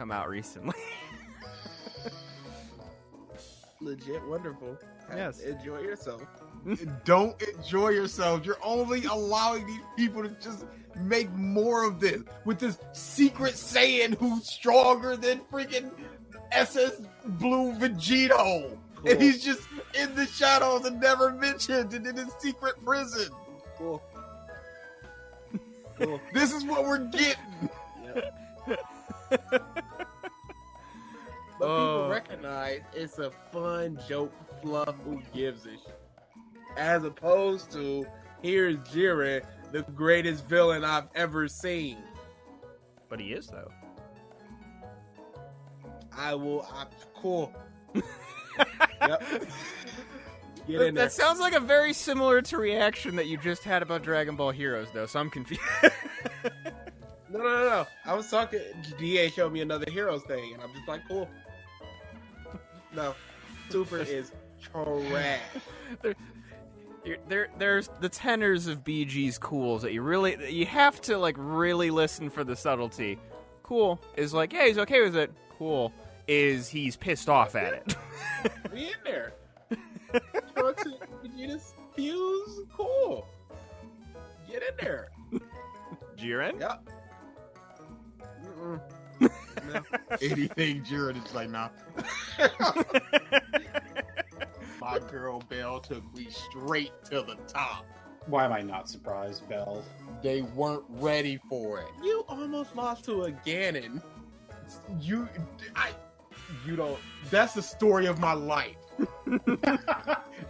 come out recently. Legit wonderful. Yes. Enjoy yourself. Don't enjoy yourself. You're only allowing these people to just make more of this with this secret Saiyan who's stronger than freaking SS Blue Vegito. Cool. And he's just in the shadows and never mentioned and in his secret prison. Cool. Cool. This is what we're getting. Yep. But people recognize it's a fun joke fluff. Who gives a shit? As opposed to here's Jiren, the greatest villain I've ever seen. But he is, though. Cool. Yep. Get in there. That sounds like a very similar to reaction that you just had about Dragon Ball Heroes, though, so I'm confused. No. I was talking. DA showed me another Heroes thing, and I'm just like, cool. No, Super is trash. There's the tenors of BG's cools that you have to like really listen for the subtlety. Cool is like, yeah, he's okay with it. Cool is he's pissed off at it. We in there. Trunks and Vegeta's fuse. Cool. Get in there. Jiren? Yep. No. Anything Jiren is like, nah. My girl Belle took me straight to the top. Why am I not surprised, Belle? They weren't ready for it. You almost lost to a Ganon. You don't. That's the story of my life.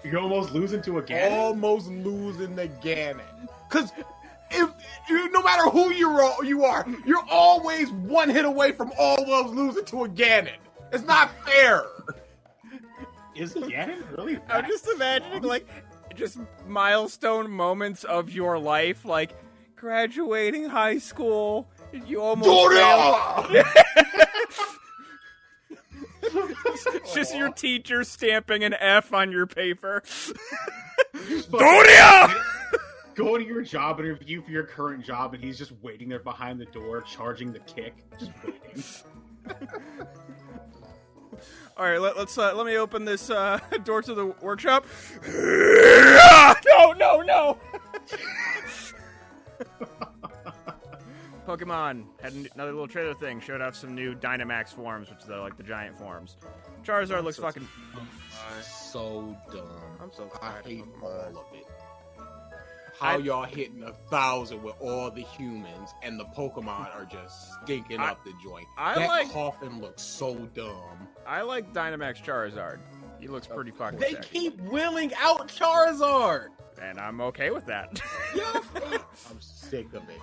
You're almost losing to a Ganon? Almost losing the Ganon. Because no matter who you are, you're always one hit away from almost losing to a Ganon. It's not fair. Is Ganon really that I'm just imagining, like, just milestone moments of your life, like graduating high school. You almost failed. It's just your teacher stamping an F on your paper. Doria! Go to your job interview for your current job, and he's just waiting there behind the door, charging the kick, just waiting. All right, let me open this door to the workshop. No! Pokemon had another little trailer thing. Showed off some new Dynamax forms, which are like the giant forms. Charizard looks fucking So dumb. I'm so I tired hate of all them. of it. How y'all hitting 1,000 with all the humans and the Pokemon are just stinking up the joint. That coffin looks so dumb. I like Dynamax Charizard. He looks pretty fucking They sexy. keep willing out Charizard. And I'm okay with that. I'm sick of it.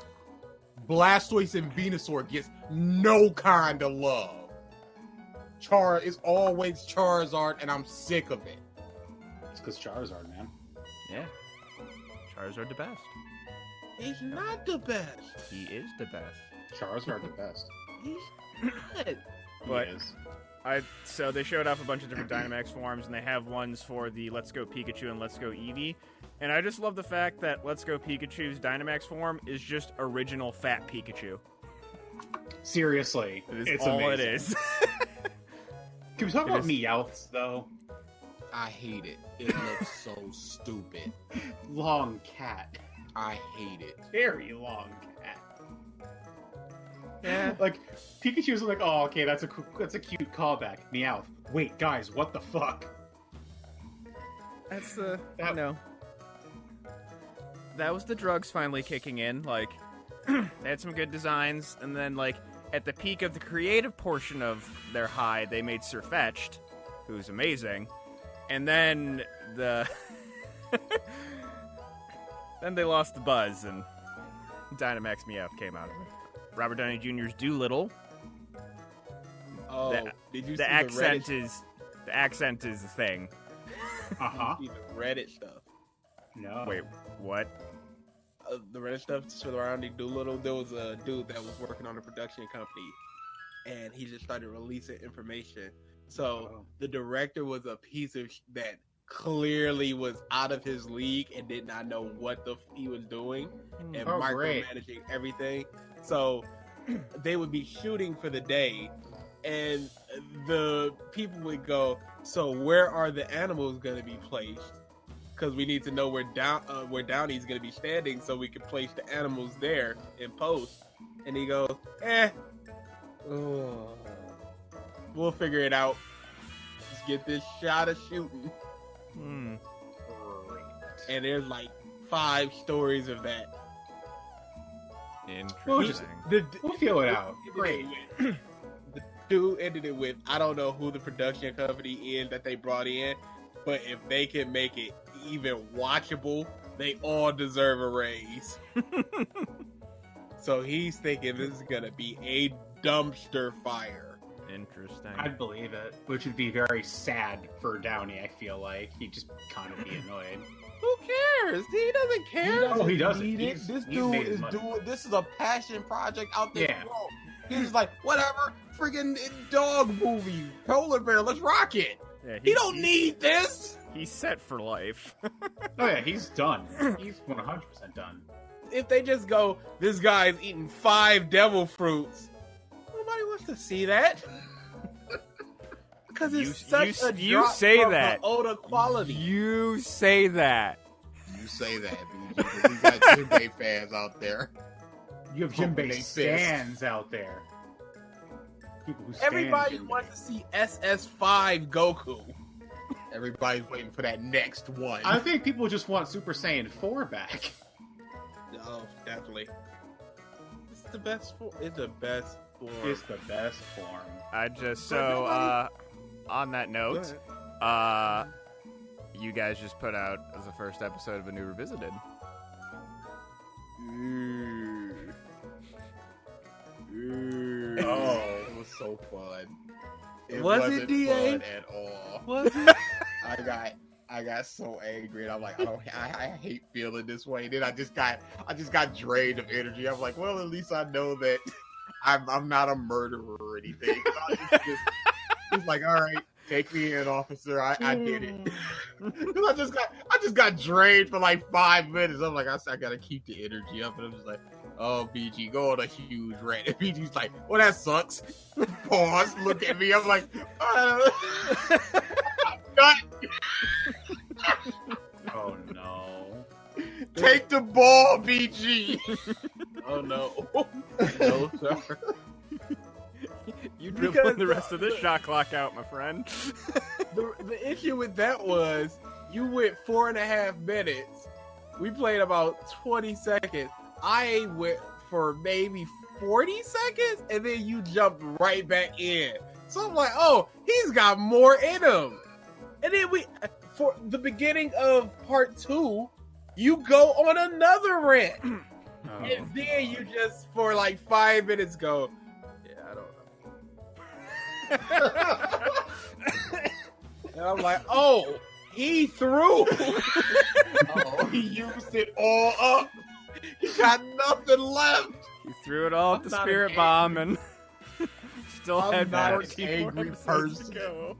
Blastoise and Venusaur gets no kind of love. Char is always Charizard, and I'm sick of it. It's because Charizard, man. Yeah. Charizard the best. He's not the best. He is the best. Charizard the best. He's not. But He is. So they showed off a bunch of different Dynamax forms, and they have ones for the Let's Go Pikachu and Let's Go Eevee. And I just love the fact that Let's Go Pikachu's Dynamax form is just original fat Pikachu. Seriously, It is it's all amazing. it is. Can we talk about Meowths, though? I hate it. It looks so stupid. Long cat. I hate it. Very long cat. Yeah. Like, Pikachu's like, oh, okay, that's a cute callback. Meowth. Wait, guys, what the fuck? That's the, you know. That was the drugs finally kicking in. Like, they had some good designs, and then, like, at the peak of the creative portion of their high, they made Sirfetch'd, who's amazing. And then then they lost the buzz, and Dynamax Meowth came out of it. Robert Downey Jr.'s Doolittle. Oh, did you see The accent the Reddit? is the thing. Uh-huh. See the Reddit stuff. No. Wait, what? The Reddit stuff surrounding Doolittle. There was a dude that was working on a production company, and he just started releasing information. So the director was a piece of that clearly was out of his league and did not know what he was doing and Oh, great. micromanaging everything. So they would be shooting for the day, and the people would go, so where are the animals going to be placed? Because we need to know where Downey's going to be standing so we can place the animals there in post. And he goes, we'll figure it out. Just get this shot of shooting. And there's like 5 stories of that. Interesting. We'll feel it out. Great. The dude ended it with, I don't know who the production company is that they brought in, but if they can make it even watchable, they all deserve a raise. So he's thinking this is gonna be a dumpster fire. Interesting. I'd believe it, which would be very sad for Downey. I feel like he'd just kind of be annoyed. Who cares? He doesn't care. Oh, he doesn't. Need it. He's This made dude his is money. doing. This is a passion project out there. Yeah. He's just like, whatever, friggin' dog movie, polar bear, let's rock it. Yeah, He don't need this. He's set for life. Oh yeah, he's done. He's 100% done. If they just go, this guy's eating 5 devil fruits, nobody wants to see that. Because it's such a you drop say from that. the Oda quality. You say that. You say that, BG, but we got Jinbei fans out there. You have Pumping Jinbei they fist. stands out there. People who stand Everybody Jinbei. wants to see SS5 Goku. Everybody's waiting for that next one. I think people just want Super Saiyan 4 back. Oh, definitely. It's the best form. It's the best form. It's the best form. I just But on that Go note, ahead. you guys just put out as the first episode of A New Revisited. Oh, it was so fun. It Was it, wasn't DA? fun at all. Was it? I got so angry, and I'm like, I hate feeling this way. And then I just got drained of energy. I'm like, well, at least I know that I'm not a murderer or anything. It's like, all right, take me in, officer. I did it. Because I just got drained for like 5 minutes. I'm like, I gotta keep the energy up, and I'm just like, oh, BG, go on a huge rant. And BG's like, well, that sucks. Pause, look at me. I'm like, I'm done. Oh no. Take the ball, BG. Oh no. No, sir. You Because dribbling the rest of this shot clock out, my friend. The issue with that was you went 4.5 minutes. We played about 20 seconds. I went for maybe 40 seconds, and then you jumped right back in. So I'm like, oh, he's got more in him. And then for the beginning of part 2, you go on another rant. Oh. And then you just, for like 5 minutes, go, yeah, I don't know. And I'm like, oh, he threw. Oh, he used it all up. He got nothing left. He threw it all at I'm the not spirit an bomb and still I'm had not about an 2 more angry episodes to person. go.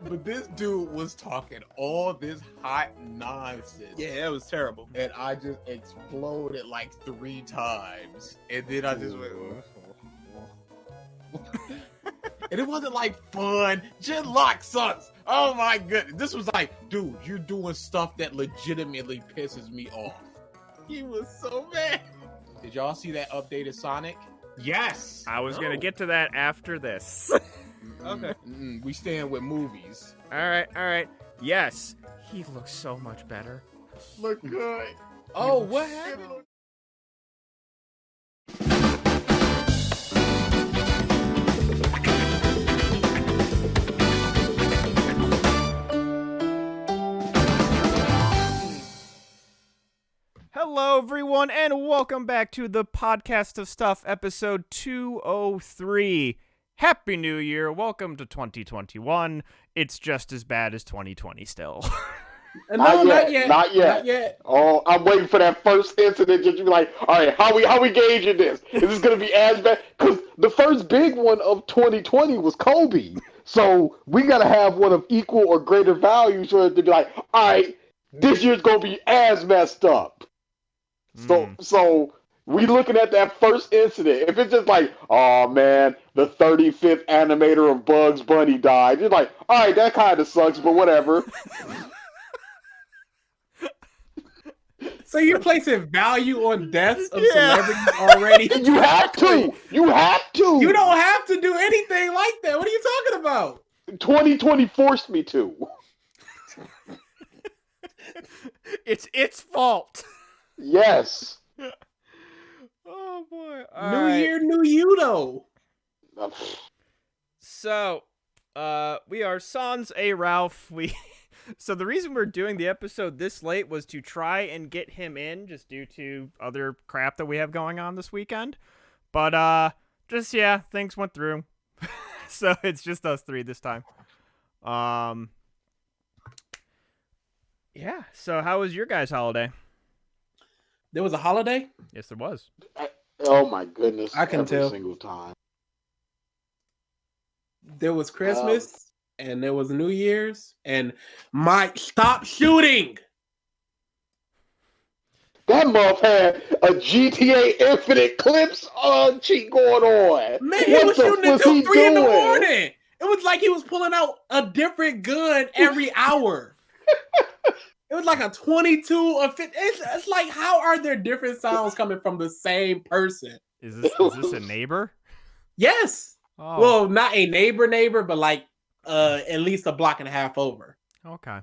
But this dude was talking all this hot nonsense. Yeah, it was terrible. And I just exploded like 3 times. And then I just went. And it wasn't like fun. Genlock sucks. Oh my goodness. This was like, dude, you're doing stuff that legitimately pisses me off. He was so mad. Did y'all see that updated Sonic? Yes. I was No. gonna get to that after this. Okay. We stand with movies. all right. Yes, he looks so much better. Look good. Oh, what happened? Hello, everyone, and welcome back to the Podcast of Stuff, episode 203. Happy New Year. Welcome to 2021. It's just as bad as 2020 still. No, Not yet. Not yet. Oh, I'm waiting for that first incident just to be like, all right, how we gauging this? Is this gonna be as bad? Because the first big one of 2020 was Kobe, so we gotta have one of equal or greater value for it to be like, all right, this year's gonna be as messed up. So We looking at that first incident. If it's just like, oh man, the 35th animator of Bugs Bunny died, you're like, all right, that kind of sucks, but whatever. So you're placing value on deaths of Yeah. celebrities already? You have to. You have to. You don't have to do anything like that. What are you talking about? 2020 forced me to. It's its fault. Yes. Oh boy. New year, new you though. So, we are Sans A Ralph. So the reason we're doing the episode this late was to try and get him in, just due to other crap that we have going on this weekend. But things went through, so it's just us three this time. Yeah. So how was your guys' holiday? There was a holiday? Yes, there was. Oh my goodness. I can every tell. single time. There was Christmas and there was New Year's and Mike, stop shooting. That muff had a GTA Infinite Clips cheat going on. Man, he What was the shooting was until he 3 in the doing? morning. It was like he was pulling out a different gun every hour. It was like a 22 or 50. It's like, how are there different sounds coming from the same person? Is this a neighbor? Yes. Oh, Well, not a neighbor, but like at least a block and a half over. okay.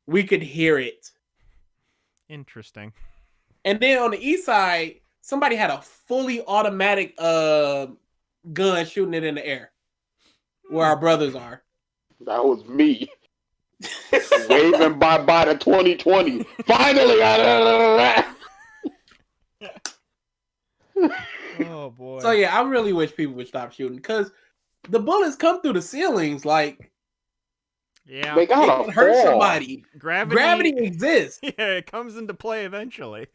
We could hear it. Interesting. And then on the east side, somebody had a fully automatic gun shooting it in the air where our brothers are. That was me. Waving bye-bye to 2020. Finally! Oh boy. So yeah, I really wish people would stop shooting because the bullets come through the ceilings. Like, Yeah. They it got can a hurt fall. somebody. Gravity exists. Yeah, it comes into play eventually.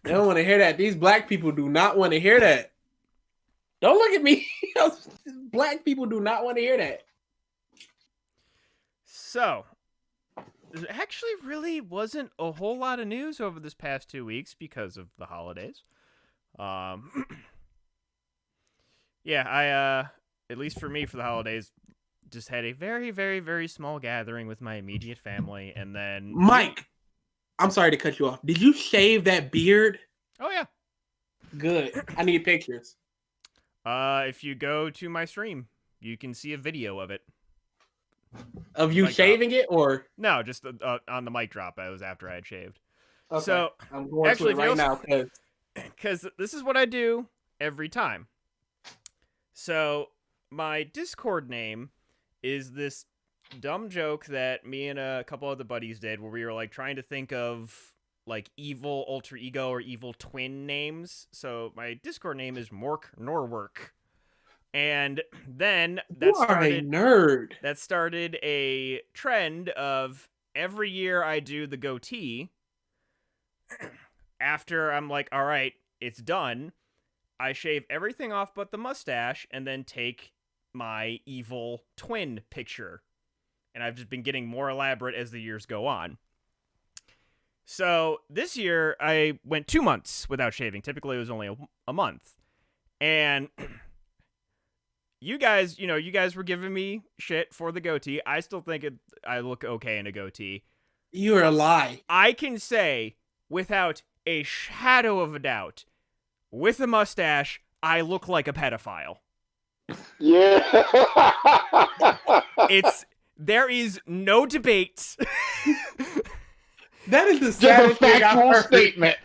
They don't want to hear that. These black people do not want to hear that. Don't look at me. Black people do not want to hear that. So, there actually really wasn't a whole lot of news over this past 2 weeks because of the holidays. Yeah, I at least for me for the holidays, just had a very, very, very small gathering with my immediate family, and then Mike, I'm sorry to cut you off. Did you shave that beard? Oh yeah. Good. I need pictures. If you go to my stream, you can see a video of it. Of you Like, shaving it or No, just on the mic drop. I was after I had shaved. okay. So, I'm going actually, to it if you right also- now because because this is what I do every time. So, my Discord name is this dumb joke that me and a couple other buddies did where we were like trying to think of like evil alter ego or evil twin names. So, my Discord name is Mork Norwork. And then you are a nerd. that started a trend of every year I do the goatee. After I'm like, all right, it's done, I shave everything off but the mustache and then take my evil twin picture. And I've just been getting more elaborate as the years go on. So this year I went 2 months without shaving. Typically it was only a month. And you guys were giving me shit for the goatee. I still think I look okay in a goatee. You're a lie. I can say, without a shadow of a doubt, with a mustache, I look like a pedophile. Yeah. There is no debate. That is the Just a saddest thing I've factual heard. statement.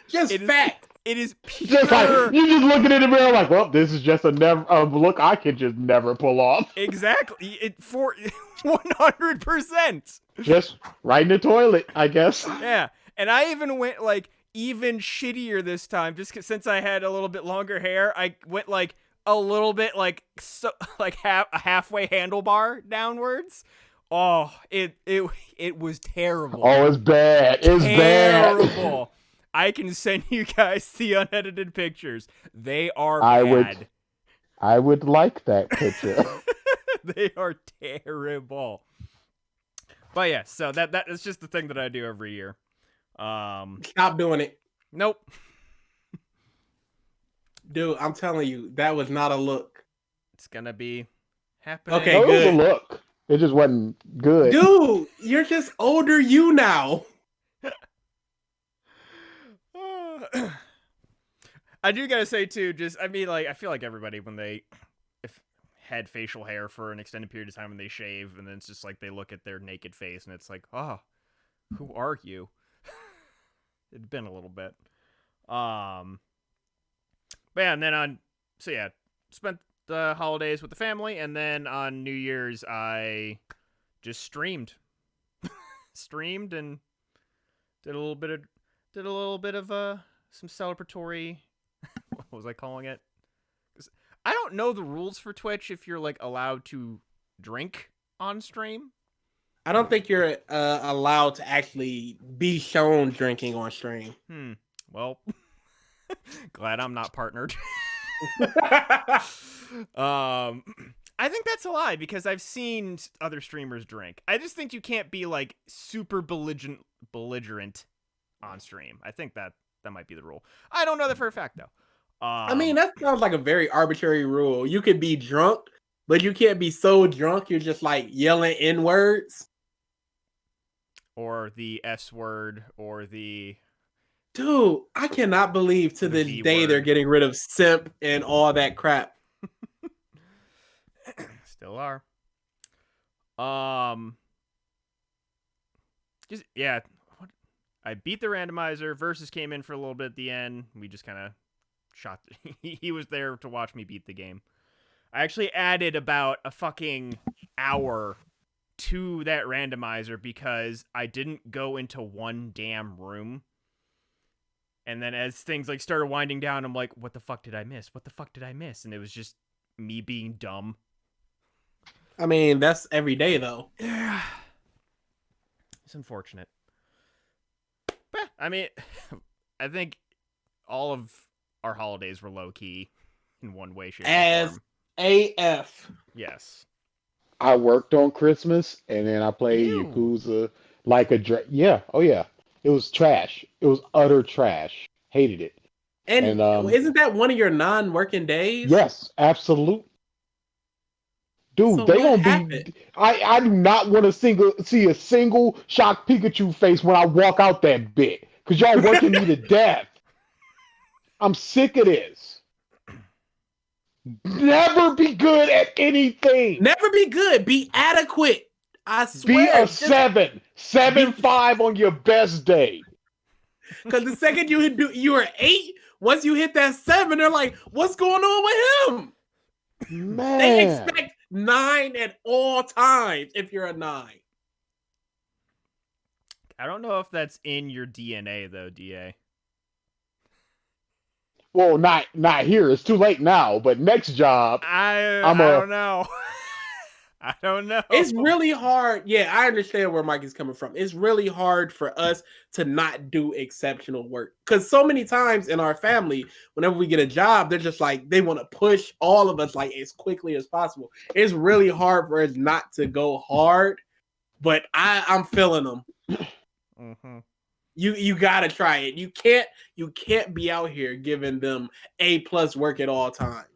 Just It is- fact. It is pure. Just like you just looking in the mirror like, well, this is just a look I can just never pull off. Exactly. It for 100%. Just right in the toilet, I guess. Yeah. And I even went like even shittier this time, just 'cause since I had a little bit longer hair, I went like a little bit like a halfway handlebar downwards. Oh, it was terrible. Oh, it's bad. It's bad. Terrible. I can send you guys the unedited pictures. They are I bad. I would like that picture. They are terrible. But yeah, so that is just the thing that I do every year. Stop doing it. Nope. Dude, I'm telling you, that was not a look. It's gonna be happening. Okay, No, it was a good. look. It just wasn't good. Dude, you're just older you now. I do gotta say too, I feel like everybody when they had facial hair for an extended period of time when they shave, and then it's just like they look at their naked face and it's like, oh, who are you? It'd been a little bit. But yeah, and then spent the holidays with the family, and then on New Year's I just streamed and did a little bit of some celebratory. What was I calling it? I don't know the rules for Twitch if you're like allowed to drink on stream. I don't think you're allowed to actually be shown drinking on stream. Well, glad I'm not partnered. I think that's a lie because I've seen other streamers drink. I just think you can't be like super belligerent on stream. I think that might be the rule. I don't know that for a fact though. I mean, that sounds like a very arbitrary rule. You could be drunk, but you can't be so drunk you're just like yelling N words. Or the S word, or the... Dude, I cannot believe to The this V day word. they're getting rid of simp and all that crap. Still are. I beat the randomizer. Versus came in for a little bit at the end. We just kind of shot. He was there to watch me beat the game. I actually added about a fucking hour to that randomizer because I didn't go into one damn room. And then as things like started winding down, I'm like, what the fuck did I miss? What the fuck did I miss? And it was just me being dumb. I mean, that's every day though. Yeah. It's unfortunate. But, I mean, I think all of our holidays were low-key in one way, shape, or As form. AF. Yes. I worked on Christmas and then I played Ew. Yakuza like a yeah. Oh yeah. It was trash. It was utter trash. Hated it. And And, isn't that one of your non-working days? Yes, absolute. Dude, So they what gonna happened? be. I do not want to see a single shocked Pikachu face when I walk out that bit, cause y'all working me to death. I'm sick of this. Never be good at anything. Never be good. Be adequate. I Be swear. a 7.5 on your best day. Because the second you were 8, once you hit that 7, they're like, what's going on with him? Man, They expect 9 at all times if you're a 9. I don't know if that's in your DNA, though, DA. well, not here. It's too late now. But next job, I I'm a- don't know. I don't know. It's really hard. Yeah, I understand where Mike is coming from. It's really hard for us to not do exceptional work. Because so many times in our family, whenever we get a job, they're just like, they want to push all of us like as quickly as possible. It's really hard for us not to go hard, but I'm feeling them. Mm-hmm. You gotta try it. You can't be out here giving them A+ work at all times.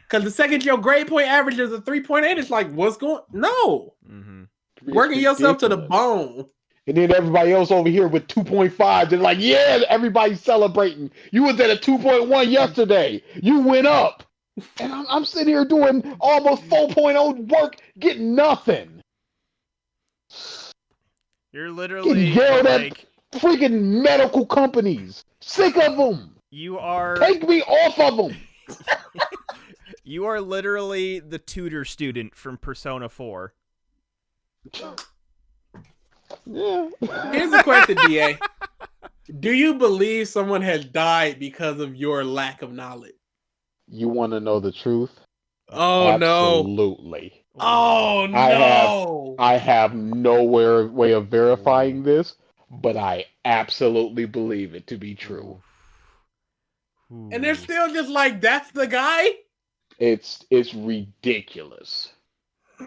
Because the second your grade point average is a 3.8, it's like, what's going? No, Mm-hmm. working yourself to the ridiculous. bone. And then everybody else over here with 2.5, they're like, yeah, everybody's celebrating. You was at a 2.1 yesterday. You went up. And I'm sitting here doing almost 4.0 work, getting nothing. You're literally yelled at. like, Freaking medical companies. Sick of them. you are Take me off of them. you are literally the tutor student from Persona 4. Yeah. Here's the question, DA. Do you believe someone has died because of your lack of knowledge? You want to know the truth? Oh no. Absolutely. Oh I no. I have no way of verifying this, but I absolutely believe it to be true. Ooh. And they're still just like, that's the guy? It's ridiculous. I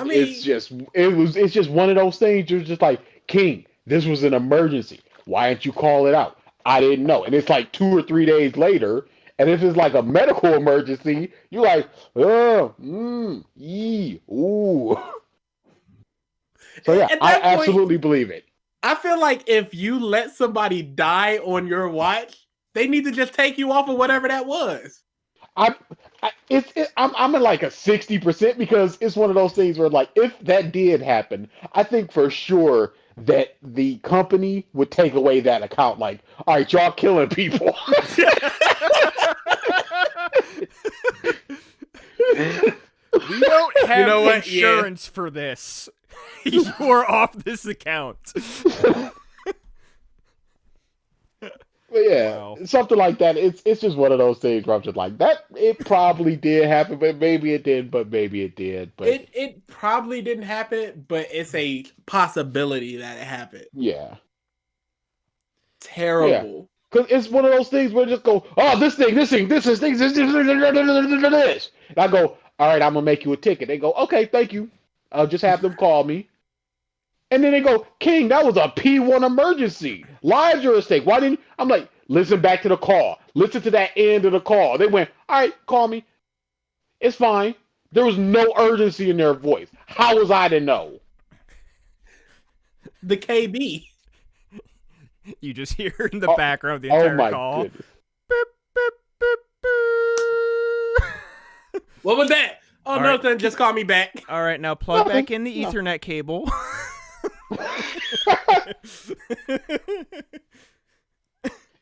mean- it's just one of those things. You're just like, King, this was an emergency. Why didn't you call it out? I didn't know. And it's like 2 or 3 days later. And if it's like a medical emergency, you're like, ooh. So yeah, At I that point, absolutely believe it. I feel like if you let somebody die on your watch, they need to just take you off of whatever that was. I'm in like a 60% because it's one of those things where like if that did happen, I think for sure that the company would take away that account. Like, all right, y'all killing people. We don't have You know what? insurance for this. You're off this account. But yeah, Wow. something like that. It's just one of those things where I'm just like that. It probably did happen, but maybe it did. But maybe it did. But It probably didn't happen, but it's a possibility that it happened. yeah, Terrible. because it's one of those things where it just go, oh, this thing. And I go, all right, I'm gonna make you a ticket. They go, okay, thank you. I'll just have them call me. And then they go, King, that was a P1 emergency. Lives are at stake. Why didn't I'm like, listen back to the call. Listen to that end of the call. They went, all right, call me. It's fine. There was no urgency in their voice. How was I to know? The KB. You just hear in the background the entire Oh my call. goodness. Boop, boop, boop, boop. What was that? Oh, All no, right. then just call me back. All right, now plug Nothing. back in the Ethernet cable.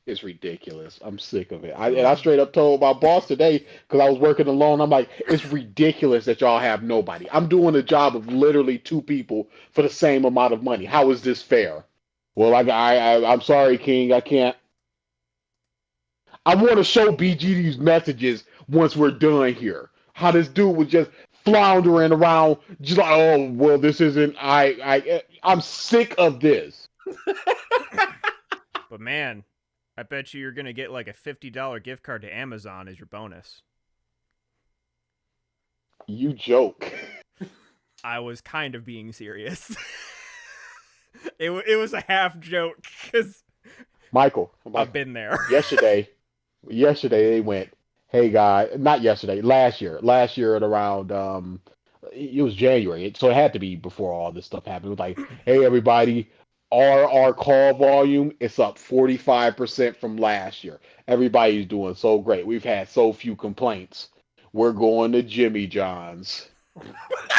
It's ridiculous. I'm sick of it. I straight up told my boss today because I was working alone. I'm like, it's ridiculous that y'all have nobody. I'm doing a job of literally 2 people for the same amount of money. How is this fair? Well, I'm sorry, King. I can't. I want to show BG these messages once we're done here. How this dude was just floundering around, just like, oh, well, this isn't. I'm sick of this. But man, I bet you're going to get like a $50 gift card to Amazon as your bonus. You joke. I was kind of being serious. It was a half joke because Michael, I've been there. yesterday they went, hey guy, not yesterday, last year at around it was January, so it had to be before all this stuff happened. It was like, hey everybody, our call volume is up 45% from last year. Everybody's doing so great. We've had so few complaints. We're going to Jimmy John's.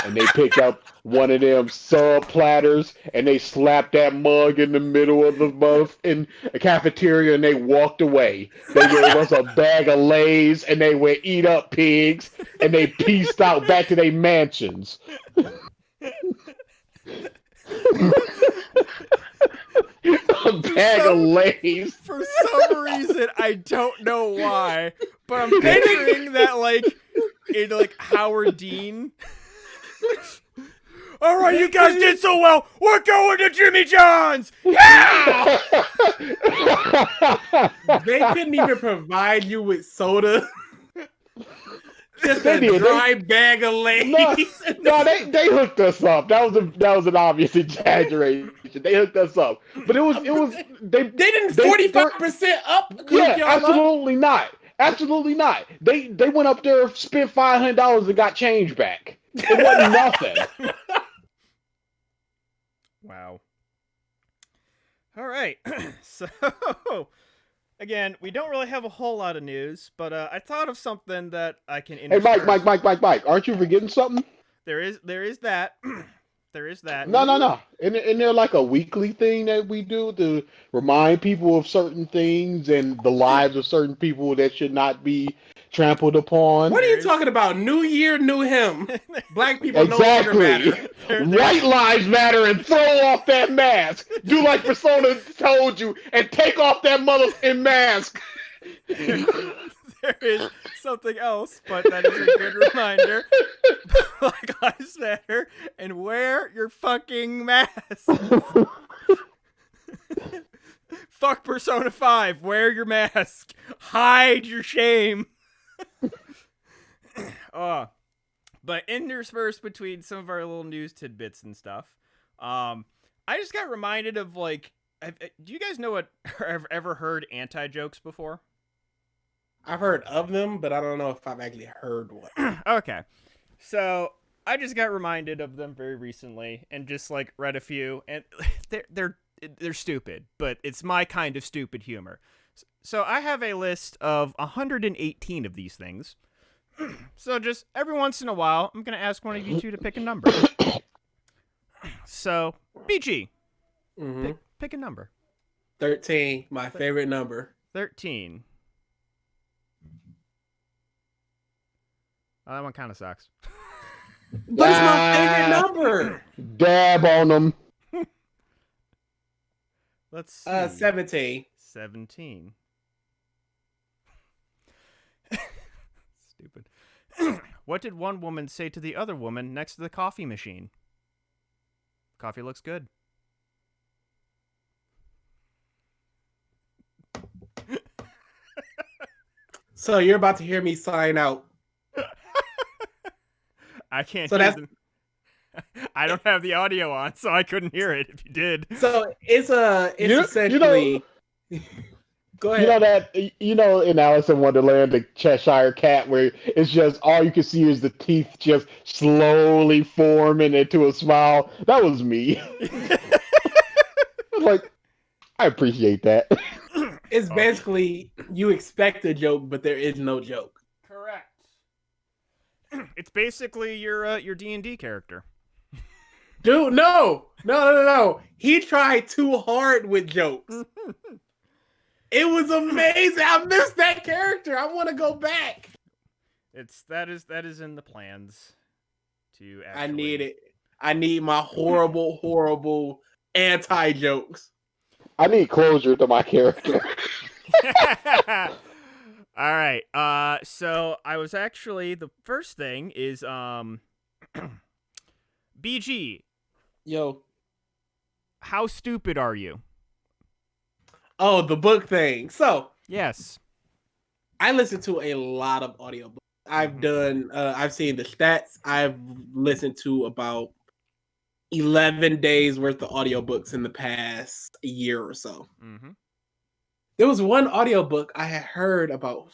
And they picked up one of them sub platters and they slapped that mug in the middle of the month in a cafeteria and they walked away. They gave us a bag of Lay's and they went, eat up, pigs, and they pieced out back to their mansions. A bag of Lay's. For some reason, I don't know why, but I'm picturing that like in like Howard Dean. All right, you guys did so well. We're going to Jimmy John's. Yeah! They couldn't even provide you with soda. Just They a did. dry bag of Lay's. No, they hooked us up. That was an obvious exaggeration. They hooked us up, but it was they didn't 45% up. Yeah, y'all up? absolutely not. Absolutely not. They went up there, spent $500 and got change back. It wasn't nothing. Wow. All right. So, again, we don't really have a whole lot of news, but I thought of something that I can. Hey, Mike, aren't you forgetting something? There is that. There is that. No. Isn't there like a weekly thing that we do to remind people of certain things and the lives of certain people that should not be trampled upon? What are you talking about? New year, new him. Black people no longer matter. White lives matter and throw off that mask. Do like Persona told you and take off that motherfucking mask. There is something else, but that is a good reminder. Black Lives Matter, and wear your fucking mask. Fuck Persona 5, wear your mask. Hide your shame. But interspersed between some of our little news tidbits and stuff, I just got reminded of like Do you guys know what? Ever heard anti-jokes before? I've heard of them, but I don't know if I've actually heard one. Okay, so I just got reminded of them very recently, and just like read a few, and they're stupid, but it's my kind of stupid humor. So I have a list of 118 of these things. So just every once in a while, I'm gonna ask one of you two to pick a number. So BG, Mm-hmm. pick a number. 13, my favorite number. 13. Oh, that one kind of sucks. But it's my favorite number. Dab on them. Let's see. 17. 17. Stupid. What did one woman say to the other woman next to the coffee machine? Coffee looks good. So you're about to hear me sign out. I can't So hear that's- them. I don't have the audio on, so I couldn't hear it if you did. So it's You essentially. Go ahead. You know that in Alice in Wonderland, the Cheshire Cat, where it's just all you can see is the teeth just slowly forming into a smile. That was me. Like, I appreciate that. It's basically you expect a joke, but there is no joke. Correct. It's basically your D&D character. Dude, no. He tried too hard with jokes. It was amazing. I missed that character. I want to go back. That is in the plans to actually... I need it. I need my horrible anti-jokes. I need closure to my character. All right. So I was actually, the first thing is BG, Yo. how stupid are you? Oh, the book thing. So Yes. I listen to a lot of audiobooks. I've seen the stats. I've listened to about 11 days worth of audiobooks in the past year or so. Mm-hmm. There was one audiobook I had heard about,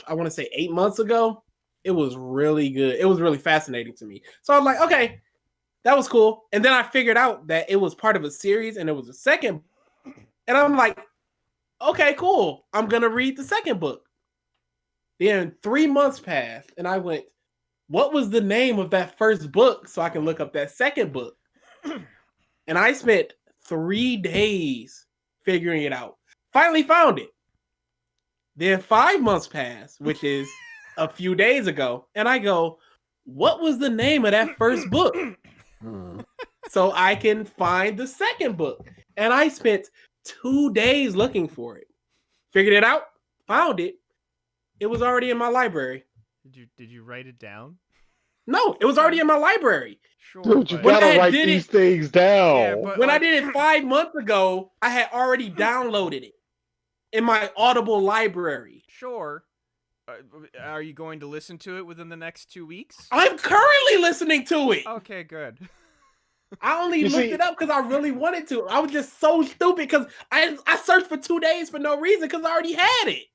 I want to say 8 months ago. It was really good. It was really fascinating to me. So I was like, okay, that was cool. And then I figured out that it was part of a series and it was a second. And I'm like, okay, cool. I'm going to read the second book. Then 3 months passed and I went, what was the name of that first book so I can look up that second book? And I spent 3 days figuring it out. Finally found it. Then 5 months passed, which is a few days ago. And I go, what was the name of that first book? So I can find the second book. And I spent 2 days looking for it. Figured it out, found it. It was already in my library. Did you write it down? No, it was already in my library. Sure. Dude, you but- When gotta I write did these it- things down. Yeah, but When I like- did it 5 months ago, I had already downloaded it in my Audible library. Sure. Are you going to listen to it within the next 2 weeks? I'm currently listening to it. Okay, good. I only You looked see- it up because I really wanted to. I was just so stupid because I searched for 2 days for no reason because I already had it.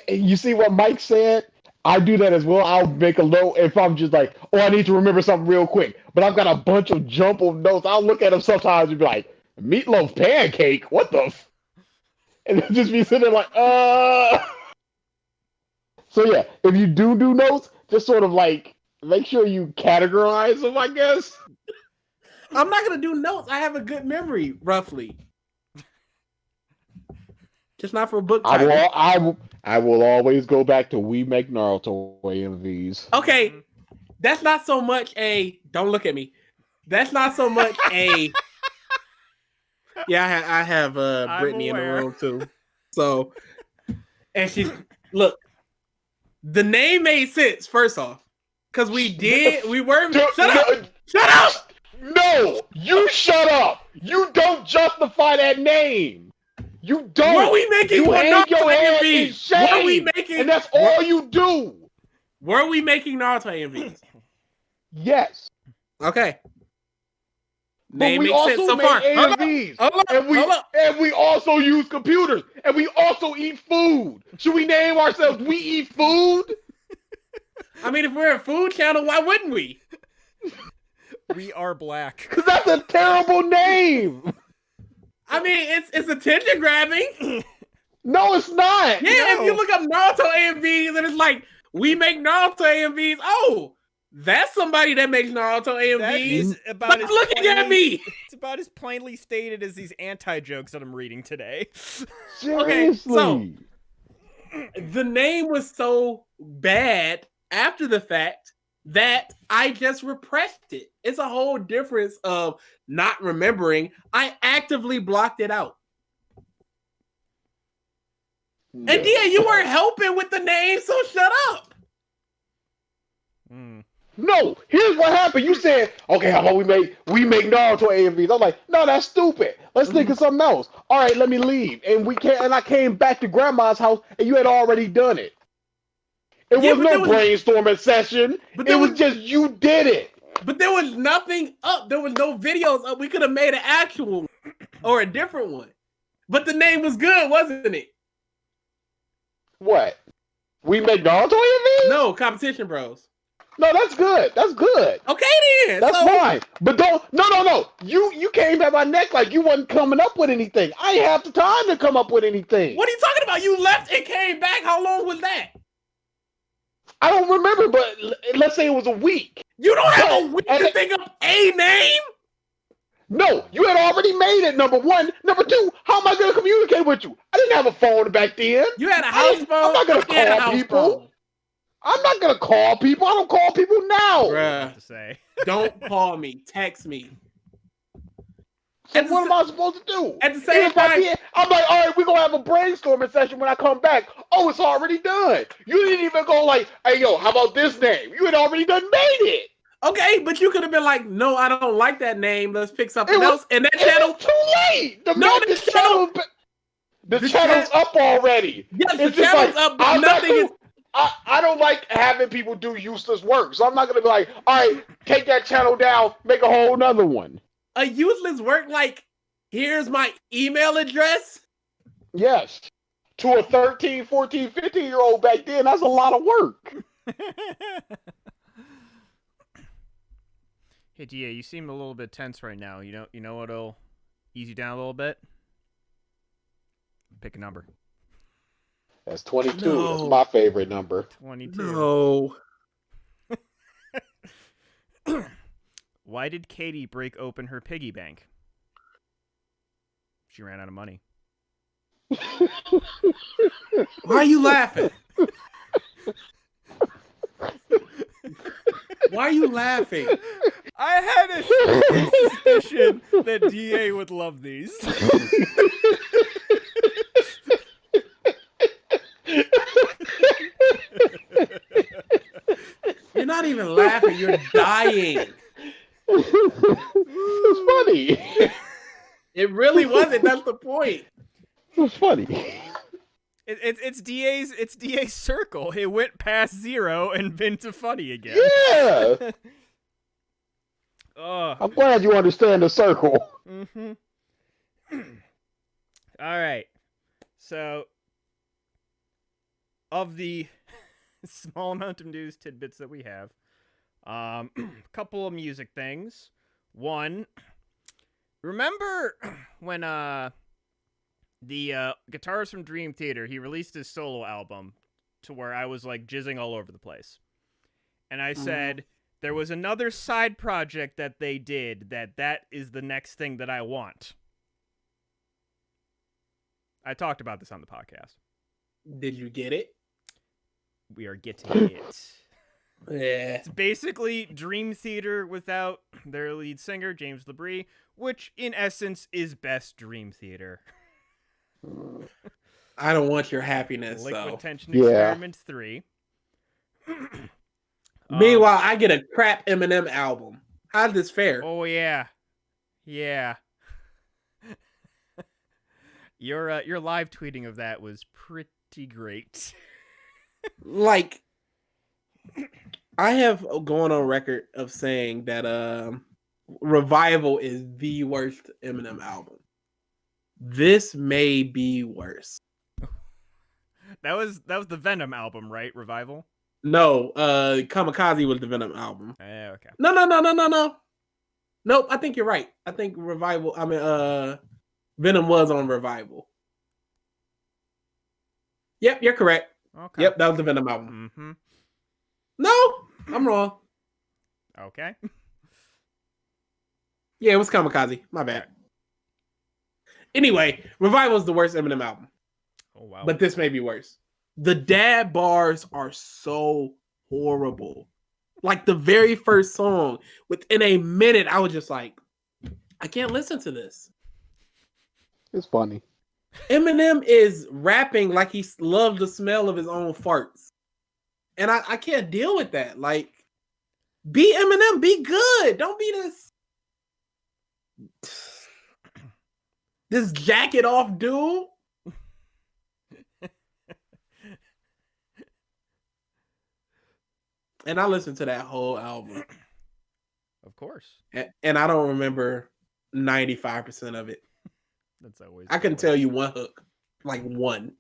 You see what Mike said? I do that as well. I'll make a note if I'm just like, oh, I need to remember something real quick. But I've got a bunch of jumbled notes. I'll look at them sometimes and be like, meatloaf pancake? What the f-? And then just be sitting there like, So yeah, if you do notes, just sort of like, make sure you categorize them, I guess. I'm not going to do notes. I have a good memory, roughly. Just not for book title. I will always go back to We Make Naruto AMVs. Okay, that's not so much a. Don't look at me. That's not so much a. Yeah, I have I'm Brittany in the aware. room too. So, and she look. The name made sense first off, because we were. Shut up! No, you shut up. You don't justify that name. You don't. Were we making You more hang Naruto your head in AMVs? shame, Were we making? and that's all you do. Were we making Naruto AMVs? Yes. Okay. But Name we makes sense also so make far. Hold up, AMVs, hold up, and hold up. we also use computers, and we also eat food. Should we name ourselves We Eat Food? I mean, if we're a food channel, why wouldn't we? We are black. Because that's a terrible name. I mean, it's attention grabbing. No, it's not. Yeah, if you look up Naruto AMVs and it's like, we make Naruto AMVs. Oh, that's somebody that makes Naruto That AMVs. is about Stop as looking at me. It's about as plainly stated as these anti-jokes that I'm reading today. Seriously. The name was so bad after the fact that I just repressed it. It's a whole difference of not remembering. I actively blocked it out. No. And yeah, you weren't helping with the name, so shut up. No, here's what happened. You said, okay, how about we make Naruto AMVs? I'm like, no, that's stupid. Let's think of something else. All right, let me leave. And I came back to grandma's house and you had already done it. It Yeah, was but no brainstorming session. but It there was was- just you did it. But there was nothing up. There was no videos up. We could have made an actual one or a different one. But the name was good, wasn't it? What? We make Naruto AMVs? No, Competition Bros. No, that's good. That's good. Okay then. That's so, fine. But no. You came at my neck like you wasn't coming up with anything. I ain't have the time to come up with anything. What are you talking about? You left and came back. How long was that? I don't remember, but let's say it was a week. You don't have a But- week to think of a name? No, you had already made it, number one. Number two, how am I going to communicate with you? I didn't have a phone back then. You had a house phone? I'm not going to I had a call house people. phone. I'm not going to call people. I don't call people now. Bruh, To say. don't call me. Text me. So what am I supposed to do? At the same If I time- did, I'm like, all right, we're going to have a brainstorming session when I come back. Oh, it's already done. You didn't even go like, hey, yo, how about this name? You had already done made it. Okay, but you could have been like, no, I don't like that name. Let's pick something It was- else. And that It channel, was too late. The the channel's up already. yes, the It's just channel's like, up, but I'm not nothing is. gonna- I don't like having people do useless work, so I'm not gonna be like, all right, take that channel down, make a whole nother one. A useless work like, here's my email address. Yes. To a 13, 14, 15-year-old back then, that's a lot of work. Hey, DA, you seem a little bit tense right now. You know what'll ease you down a little bit? Pick a number. That's 22. No. That's my favorite number. 22. No. Why did Katie break open her piggy bank? She ran out of money. Why are you laughing? Why are you laughing? I had a sneaking suspicion that DA would love these. You're not even laughing. You're dying. It's funny. It really wasn't. That's the point. It's funny. It's DA's circle. It went past 0 and been to funny again. Yeah. Oh. I'm glad you understand the circle. Mm-hmm. All right. So, of the small amount of news tidbits that we have, a couple of music things. One, remember when the guitarist from Dream Theater, he released his solo album to where I was like jizzing all over the place. And I said there was another side project that they did that is the next thing that I want. I talked about this on the podcast. Did you get it? We are getting it. Yeah. It's basically Dream Theater without their lead singer, James LaBrie, which in essence is best Dream Theater. I don't want your happiness, Liquid though. Tension Yeah. Experiment 3. Meanwhile, I get a crap Eminem album. How's this fair? Oh yeah. Yeah. Your live tweeting of that was pretty great. Like, I have gone on record of saying that Revival is the worst Eminem album. This may be worse. That was the Venom album, right? Revival. No, Kamikaze was the Venom album. Okay. No. Nope, I think you're right. I think Revival. I mean, Venom was on Revival. Yep, you're correct. Okay. Yep, that was the Venom album. Mm-hmm. No, I'm wrong. Okay. Yeah, it was Kamikaze. My bad. Anyway, Revival is the worst Eminem album. Oh wow. But this may be worse. The dad bars are so horrible. Like the very first song, within a minute, I was just like, I can't listen to this. It's funny. Eminem is rapping like he loves the smell of his own farts. And I can't deal with that. Like, be Eminem, be good. Don't be this jacket off dude. And I listened to that whole album. Of course. And I don't remember 95% of it. That's always. I can tell you one hook. Like one.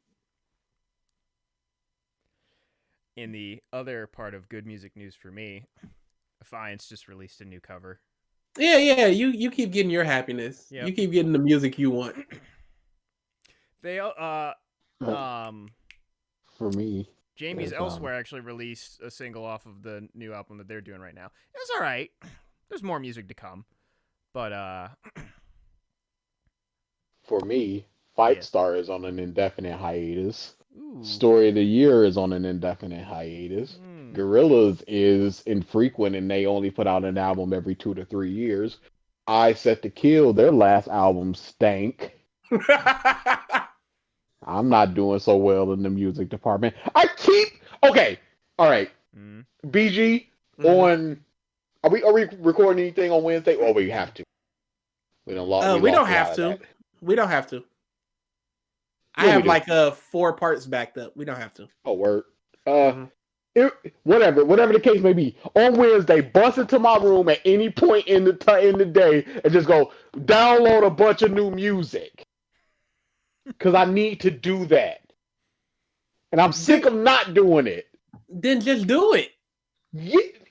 In the other part of good music news for me, Defiance just released a new cover. Yeah. You keep getting your happiness. Yep. You keep getting the music you want. They For me, Jamie's There's, Elsewhere actually released a single off of the new album that they're doing right now. It's all right. There's more music to come, but for me, Fight Yeah. Star is on an indefinite hiatus. ooh, Story of the Year is on an indefinite hiatus. mm, Gorillaz is infrequent and they only put out an album every 2 to 3 years. I Set to Kill, their last album stank. I'm not doing so well in the music department. Okay, all right. mm. BG Mhm. on. Are we recording anything on Wednesday? Oh, we have to. We don't. We don't have to. We don't have to. I Yeah, we have do. like 4 parts backed up. We don't have to. Oh, word. Mhm. Whatever the case may be. On Wednesday, bust into my room at any point in the day and just go download a bunch of new music. Because I need to do that, and I'm sick of not doing it. Then just do it.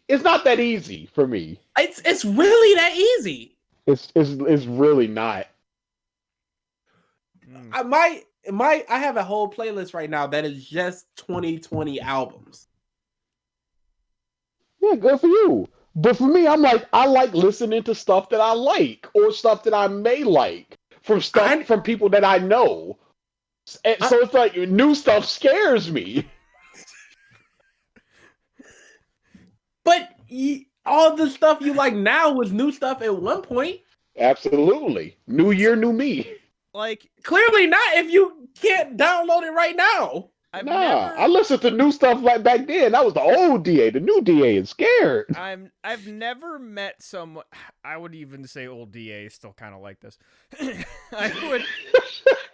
It's not that easy for me. It's really that easy. It's really not. Mm. I have a whole playlist right now that is just 2020 albums. Yeah, good for you. But for me, I'm like, I like listening to stuff that I like or stuff that I may like from people that I know. And so it's like new stuff scares me. But all the stuff you like now was new stuff at one point. Absolutely. New year, new me. Like Clearly not if you can't download it right now. I've Nah, never, I listened to new stuff like back then. That was the old DA. The new DA is scared. I've never met someone. I would even say old DA is still kind of like this.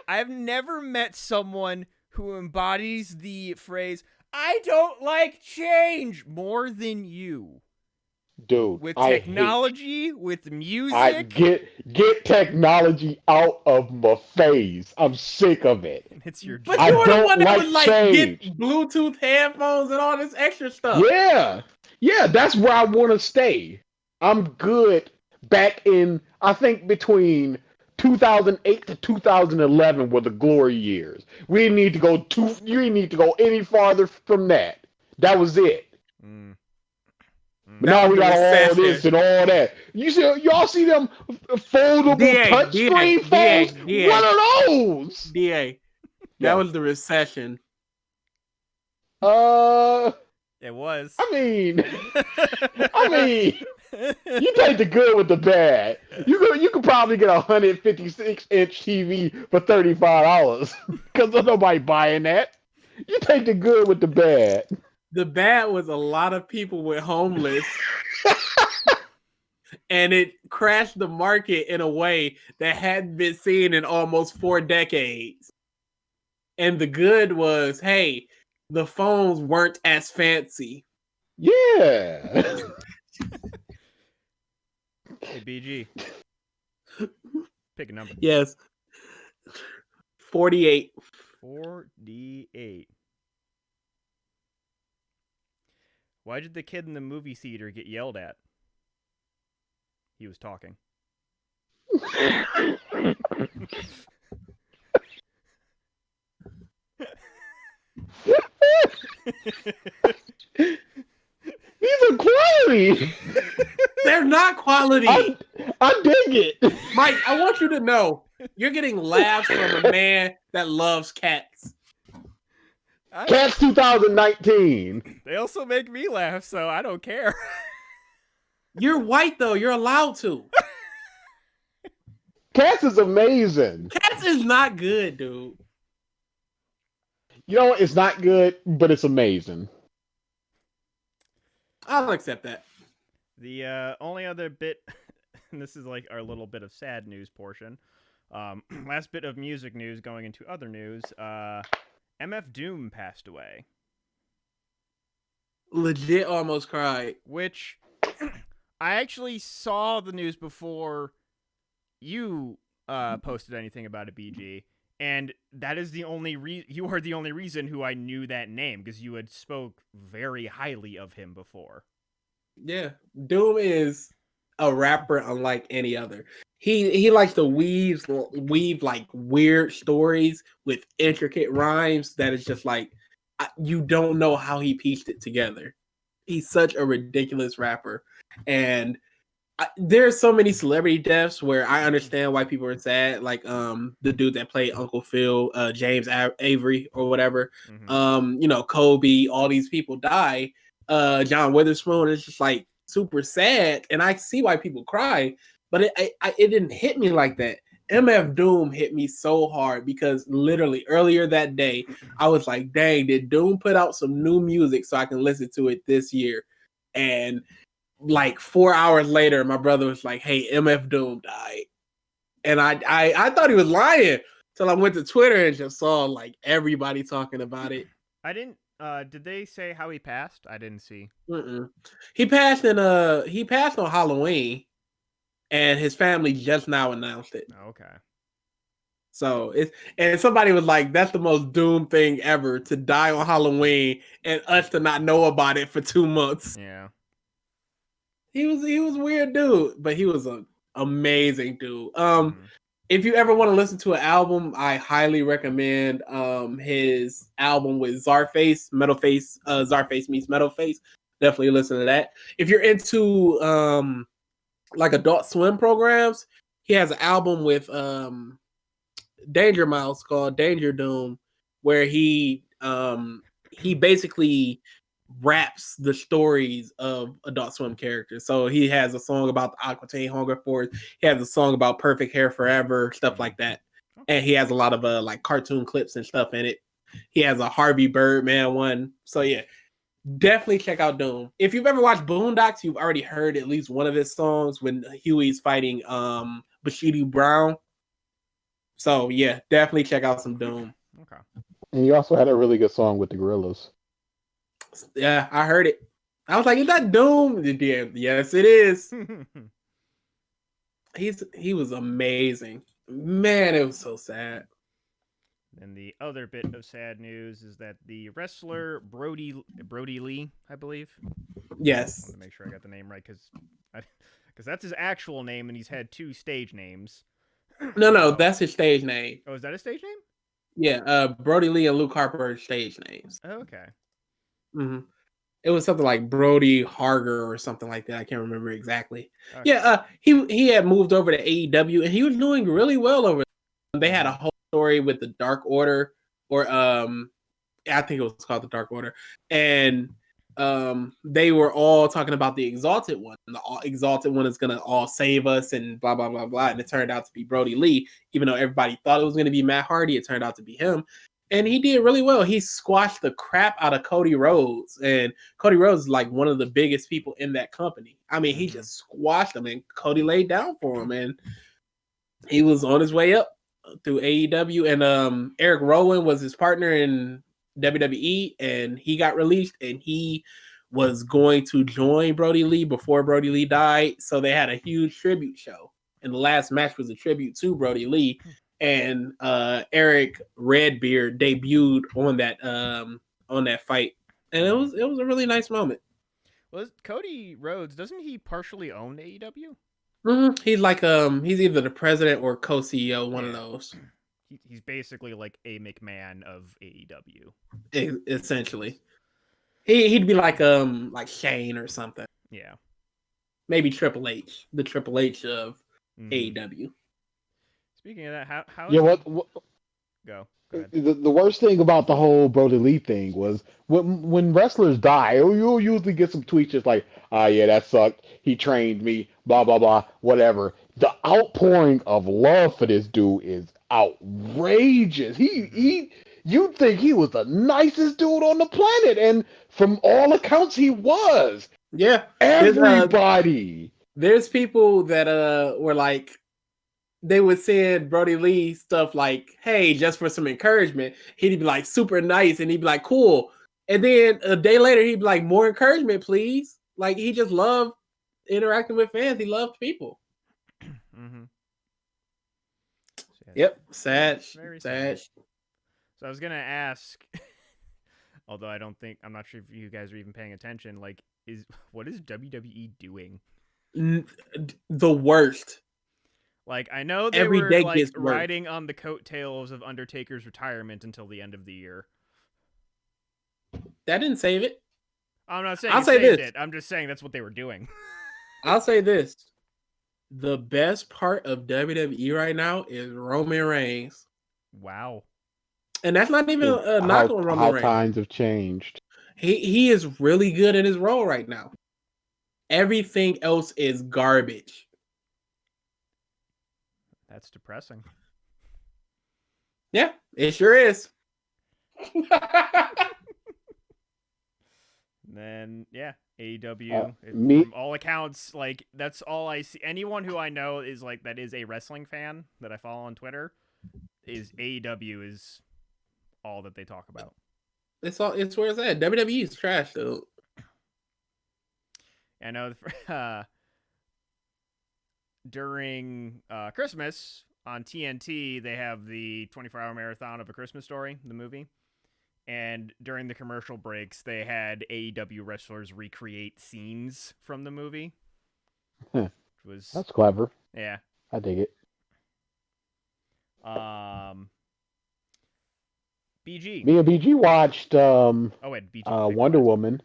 I've never met someone who embodies the phrase "I don't like change" more than you. Dude, With I technology, with music. I get technology out of my face. I'm sick of it. It's your But I you were the don't one that like would like change. get Bluetooth headphones and all this extra stuff. Yeah, that's where I want to stay. I'm good back in, I think between 2008 to 2011 were the glory years. We didn't need to go you didn't need to go any farther from that. That was it. Mm. But now we got all recession. this and all that. Y'all see them foldable touchscreen phones? DA. What are those? DA. That Yeah. was the recession. It was. I mean, you take the good with the bad. You could probably get a 156-inch TV for $35 because there's nobody buying that. You take the good with the bad. The bad was a lot of people were homeless. And it crashed the market in a way that hadn't been seen in almost 4 decades. And the good was, hey, the phones weren't as fancy. Yeah. Hey, BG. Pick a number. Yes. 48. 48. Why did the kid in the movie theater get yelled at? He was talking. These are quality. They're not quality. I dig it. Mike, I want you to know you're getting laughs from a man that loves cats. Cats 2019. They also make me laugh, so I don't care. You're white though. You're allowed to. Cats is amazing. Cats is not good, dude. You know what? It's not good, but it's amazing. I'll accept that. The only other bit, and this is like our little bit of sad news portion. Last bit of music news going into other news. MF Doom passed away. Legit almost cried. Which I actually saw the news before you posted anything about it, BG. And that is the only you are the only reason who I knew that name, because you had spoke very highly of him before. Yeah, Doom is a rapper unlike any other. He likes to weave like weird stories with intricate rhymes that is just like you don't know how he pieced it together. He's such a ridiculous rapper, and there's so many celebrity deaths where I understand why people are sad. Like the dude that played Uncle Phil, James Avery or whatever. Mm-hmm. You know, Kobe. All these people die. John Witherspoon is just like super sad, and I see why people cry, but it didn't hit me like that. MF Doom hit me so hard because literally earlier that day, I was like, dang, did Doom put out some new music so I can listen to it this year? And like 4 hours later, my brother was like, hey, MF Doom died. And I thought he was lying till I went to Twitter and just saw like everybody talking about it. I didn't. Did they say how he passed? I didn't see. He passed on Halloween, and his family just now announced it. Okay. So and somebody was like, "That's the most Doom thing ever, to die on Halloween and us to not know about it for 2 months." Yeah. He was a weird dude, but he was an amazing dude. If you ever want to listen to an album, I highly recommend his album with Czarface, Metalface. Czarface meets Metalface. Definitely listen to that. If you're into like Adult Swim programs, he has an album with Danger Mouse called Danger Doom, where he basically raps the stories of Adult Swim characters. So he has a song about the Aqua Teen Hunger Force. He has a song about Perfect Hair Forever, stuff like that. And he has a lot of like cartoon clips and stuff in it. He has a Harvey Birdman one. So yeah, definitely check out Doom. If you've ever watched Boondocks, you've already heard at least one of his songs when Huey's fighting Bushido Brown. So yeah, definitely check out some Doom. Okay. And he also had a really good song with the Gorillas. Yeah, I heard it. I was like, "Is that Doom?" Yeah, yes, it is. He was amazing. Man, it was so sad. And the other bit of sad news is that the wrestler Brody Lee, I believe. Yes. I want to make sure I got the name right, because that's his actual name, and he's had 2 stage names. No, that's his stage name. Oh, is that his stage name? Yeah, Brody Lee and Luke Harper are stage names. Oh, okay. Mm-hmm. It was something like Brody Harger or something like that. I can't remember exactly. Okay. Yeah, he had moved over to AEW, and he was doing really well over there. They had a whole story with the Dark Order, or I think it was called the Dark Order, and they were all talking about the Exalted One. The Exalted One is gonna all save us and blah blah blah blah. And it turned out to be Brody Lee, even though everybody thought it was gonna be Matt Hardy. It turned out to be him. And he did really well. He squashed the crap out of Cody Rhodes. And Cody Rhodes is like one of the biggest people in that company. I mean, he just squashed him, and Cody laid down for him. And he was on his way up through AEW. And Eric Rowan was his partner in WWE. And he got released. And he was going to join Brody Lee before Brody Lee died, so they had a huge tribute show. And the last match was a tribute to Brody Lee, and Eric Redbeard debuted on that fight, and it was a really nice moment. Was Cody Rhodes? Doesn't he partially own AEW? Mm-hmm. He's like he's either the president or co-CEO, one of those. He's basically like a McMahon of AEW. Essentially, he'd be like Shane or something. Yeah, maybe Triple H, the Triple H of AEW. Speaking of that, how Yeah, what go ahead. the worst thing about the whole Brody Lee thing was when wrestlers die, you'll usually get some tweets just like, yeah, that sucked. He trained me, blah, blah, blah, whatever. The outpouring of love for this dude is outrageous. You'd think he was the nicest dude on the planet, and from all accounts, he was. Yeah. Everybody. There's people that were like, they would send Brody Lee stuff like, hey, just for some encouragement. He'd be like super nice and he'd be like, cool. And then a day later, he'd be like, more encouragement, please. Like, he just loved interacting with fans. He loved people. Mm-hmm. Yep. Sad. Very sad. So I was going to ask, although I'm not sure if you guys are even paying attention, like, what is WWE doing? The worst. Like, I know they Every were day like gets riding on the coattails of Undertaker's retirement until the end of the year. That didn't save it. I'm not saying I'll it say saved this. it. I'm just saying that's what they were doing. I'll say this. The best part of WWE right now is Roman Reigns. Wow. And that's not even a knock on Roman Reigns. How times have changed. He is really good in his role right now. Everything else is garbage. That's depressing. Yeah, it sure is. Then, yeah, AEW, from all accounts, like, that's all I see. Anyone who I know is like, that is a wrestling fan that I follow on Twitter, is AEW is all that they talk about. It's where it's at. WWE is trash, though. I know during Christmas on TNT, they have the 24-hour marathon of A Christmas Story, the movie. And during the commercial breaks, they had AEW wrestlers recreate scenes from the movie. That's clever. Yeah. I dig it. BG. Me and BG watched BG Wonder Woman.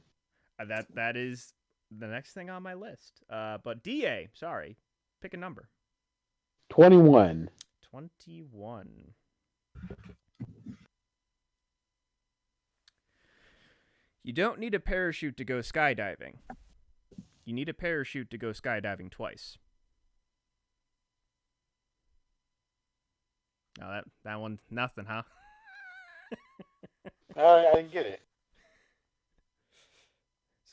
That is the next thing on my list. But DA, sorry. Pick a number. 21. 21. You don't need a parachute to go skydiving. You need a parachute to go skydiving twice. Oh, that one, nothing, huh? I didn't get it.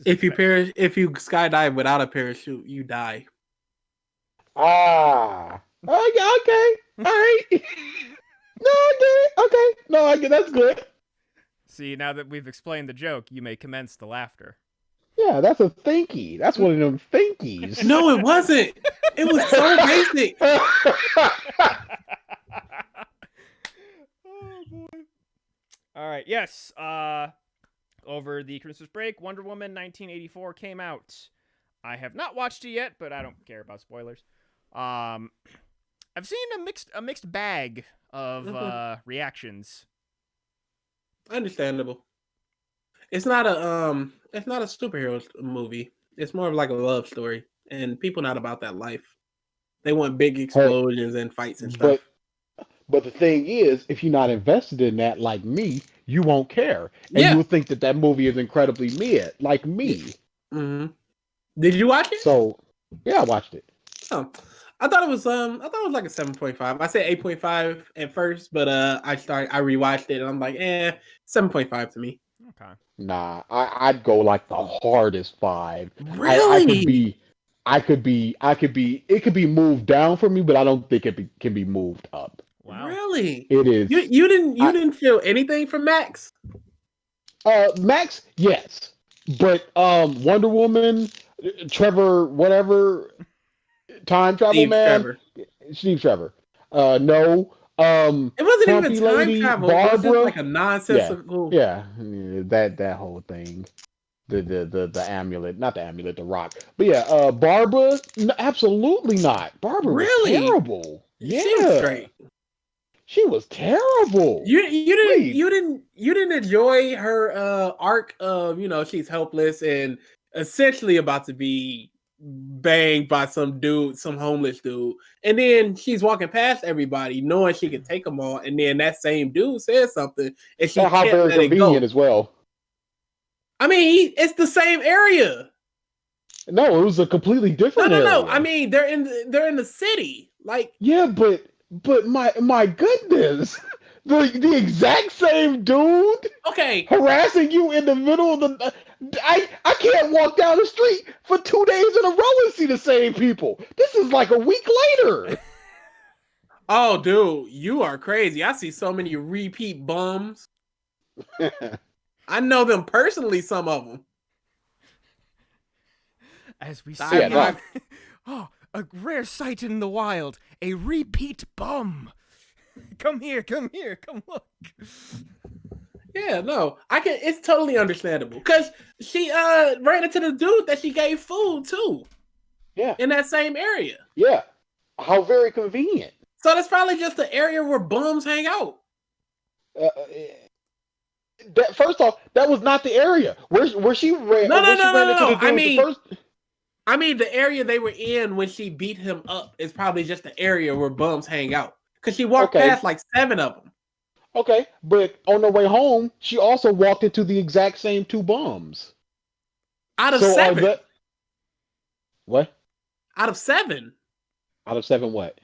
If you skydive without a parachute, you die. Okay. All right. No, I get it. Okay. No, I get that's good. See, now that we've explained the joke, you may commence the laughter. Yeah, that's a thinky. That's one of them thinkies. No, it wasn't. It was so basic. Oh boy. All right. Yes. Over the Christmas break, Wonder Woman 1984 came out. I have not watched it yet, but I don't care about spoilers. I've seen a mixed bag of reactions. Understandable. It's not a superhero movie. It's more of like a love story, and people not about that life. They want big explosions and fights and stuff. But the thing is, if you're not invested in that, like me, you won't care, and you will think that movie is incredibly mid, like me. Mm-hmm. Did you watch it? So, yeah, I watched it. Oh, I thought it was like a 7.5. I said 8.5 at first, but I rewatched it and I'm like, 7.5 to me. Okay. Nah, I'd go like the hardest 5. Really? It could be moved down for me, but I don't think it can be moved up. Wow. Really? It is. You didn't feel anything from Max? Max, yes. But Wonder Woman, Trevor, whatever, time travel Steve man, Trevor. Steve Trevor. No. It wasn't even Grumpy time Lady, travel. It was just Barbara. like a nonsensical. Yeah, that whole thing. The amulet, not the amulet, the rock. But yeah, Barbara, absolutely not. Barbara Really? was terrible. Yeah, She was straight. she was terrible. You didn't enjoy her arc of, you know, she's helpless and essentially about to be banged by some dude, some homeless dude, and then she's walking past everybody knowing she can take them all, and then that same dude says something and she And how can't very let it convenient go. as well. I mean, it's the same area. No, it was a completely different No. area. I mean, they're in the city. Like, yeah, but my goodness, the exact same dude okay, harassing you in the middle of the. I can't walk down the street for 2 days in a row and see the same people. This is like a week later. oh, dude, you are crazy. I see so many repeat bums. I know them personally, some of them. As we Yeah, see, no. oh, a rare sight in the wild, a repeat bum. Come here, come look. Yeah, no, I can. It's totally understandable because she ran into the dude that she gave food to. Yeah. In that same area. Yeah, how very convenient. So that's probably just the area where bums hang out. First off, that was not the area where she ran. No. The dude I the mean, first. the area they were in when she beat him up is probably just the area where bums hang out. Because she walked Okay. past like 7 of them. Okay, but on the way home, she also walked into the exact same 2 bums. Out of So 7. What? Out of 7. Out of 7 what?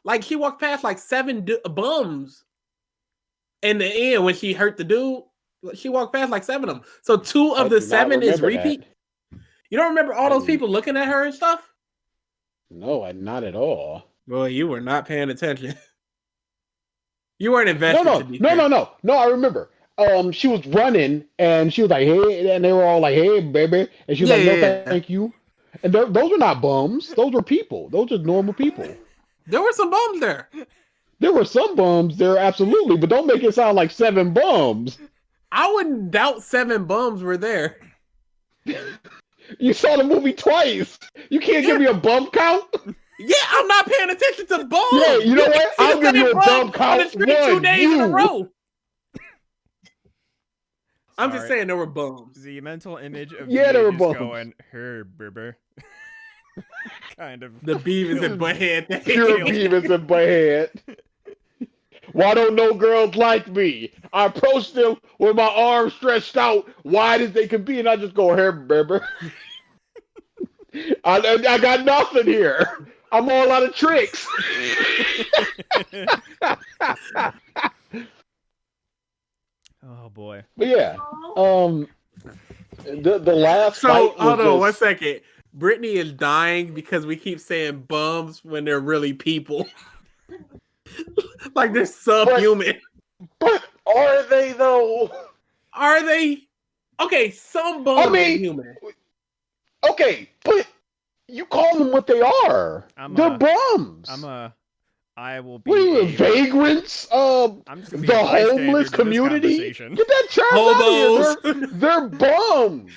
Like she walked past like 7 bums. In the end, when she hurt the dude, she walked past like 7 of them. So 2 of I the do not 7 is remember repeat. that. You don't remember all I those do. people looking at her and stuff? No, not at all. Well, you were not paying attention. You weren't invested. No. I remember. She was running and she was like, "Hey," and they were all like, "Hey, baby," and she was like, "No, thank you." And those were not bums. Those were people. Those are normal people. There were some bums there. There were some bums there, absolutely, but don't make it sound like 7 bums. I wouldn't doubt 7 bums were there. You saw the movie twice. You can't give me a bum count. Yeah, I'm not paying attention to bums. Yeah, you know what? I'll give you a bum on count. the street 2 days in a row. I'm just Sorry. saying there were bums. The mental image of Yeah, there were just bums. going, her, berber. Kind of. The Beavis and Butthead thing. Pure Beavis and Butthead. Why don't no girls like me? I approach them with my arms stretched out, wide as they can be, and I just go, "Here, baby." I got nothing here. I'm all out of tricks. Oh boy. But yeah, the last So, fight was hold on just- 1 second. Brittany is dying because we keep saying bums when they're really people. Like they're subhuman. But are they though? Are they? Okay, some bums I mean, are human. Okay, but you call them what they are. They're bums. I will be What are you, a- vagrants? I'm just gonna be The a bystander homeless to this community? conversation. Get that trash out Hobos. of here. They're bums.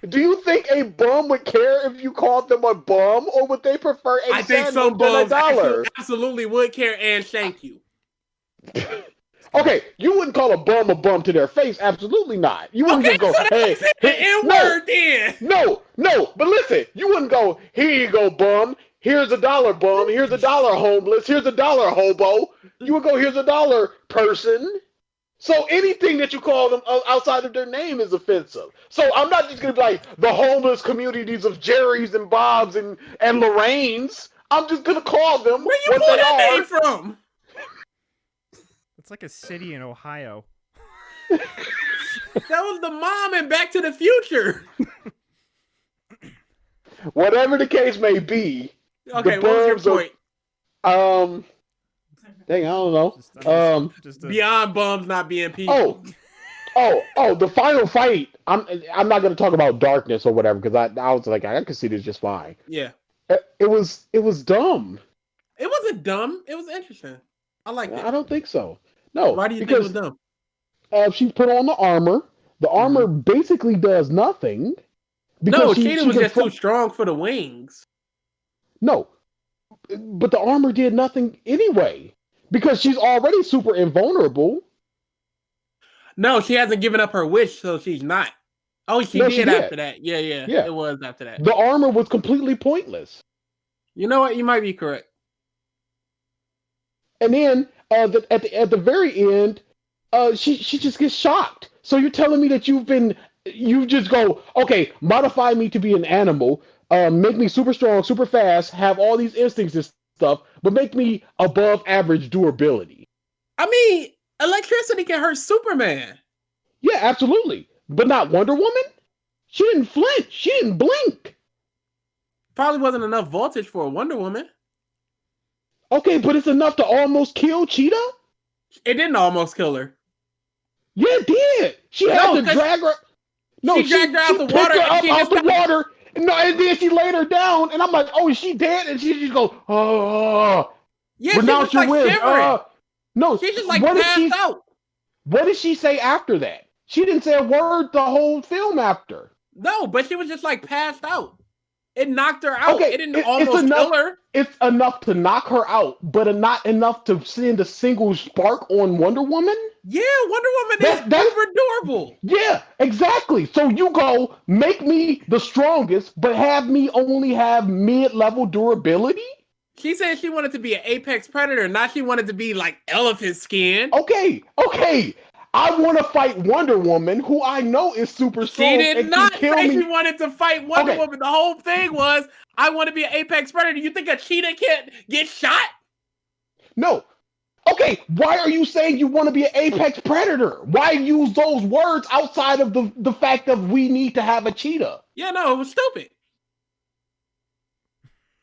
Do you think a bum would care if you called them a bum, or would they prefer a I think cent some than a bums dollar? absolutely would care and thank you. Okay, you wouldn't call a bum to their face. Absolutely not. You wouldn't Okay, just go, so "Hey, that's the hey, N-word then. No, but listen, you wouldn't go, "Here you go, bum. Here's $1, bum. Here's $1, homeless. Here's $1, hobo." You would go, "Here's $1, person." So anything that you call them outside of their name is offensive. So I'm not just gonna be like the homeless communities of Jerry's and Bob's and Lorraine's. I'm just gonna call them Where you what pull they that are. name from? It's like a city in Ohio. That was the mom in Back to the Future. Whatever the case may be. Okay, The what was your bums are- Dang, I don't know. Just Um. just a, Beyond bums not being people. The final fight. I'm not going to talk about darkness or whatever because I was like I could see this just fine. Yeah. It was dumb. It wasn't dumb. It was interesting. I liked it. I don't think so. No. Why do you think it was dumb? She put on the armor. The armor basically does nothing. No, Cheetah was just too strong for the wings. No, but the armor did nothing anyway because she's already super invulnerable. No, she hasn't given up her wish, so she's not. Oh, she did after that. Yeah. It was after that. The armor was completely pointless. You know what? You might be correct. And then at the very end, she just gets shocked. So you're telling me that you just go, okay, modify me to be an animal, make me super strong, super fast, have all these instincts and stuff, but make me above average durability. I mean, electricity can hurt Superman. Yeah, absolutely. But not Wonder Woman? She didn't flinch. She didn't blink. Probably wasn't enough voltage for a Wonder Woman. Okay, but it's enough to almost kill Cheetah? It didn't almost kill her. Yeah, it did. She had to drag her. No, she dragged her out the water. Her up out the water. No, and then she laid her down, and I'm like, oh, is she dead? And she just goes, oh. Yeah, she's just like shivering. No, she's just like passed out. What did she say after that? She didn't say a word the whole film after. No, but she was just like passed out. It knocked her out. Okay, it didn't almost kill her. It's enough to knock her out, but not enough to send a single spark on Wonder Woman? Yeah, Wonder Woman is super durable. Yeah, exactly. So you go, make me the strongest, but have me only have mid-level durability? She said she wanted to be an apex predator, not she wanted to be like elephant skin. Okay. I want to fight Wonder Woman, who I know is super strong. She did not say she wanted to fight Wonder Woman. The whole thing was, I want to be an apex predator. You think a cheetah can't get shot? No. Okay, why are you saying you want to be an apex predator? Why use those words outside of the fact that we need to have a cheetah? Yeah, no, it was stupid.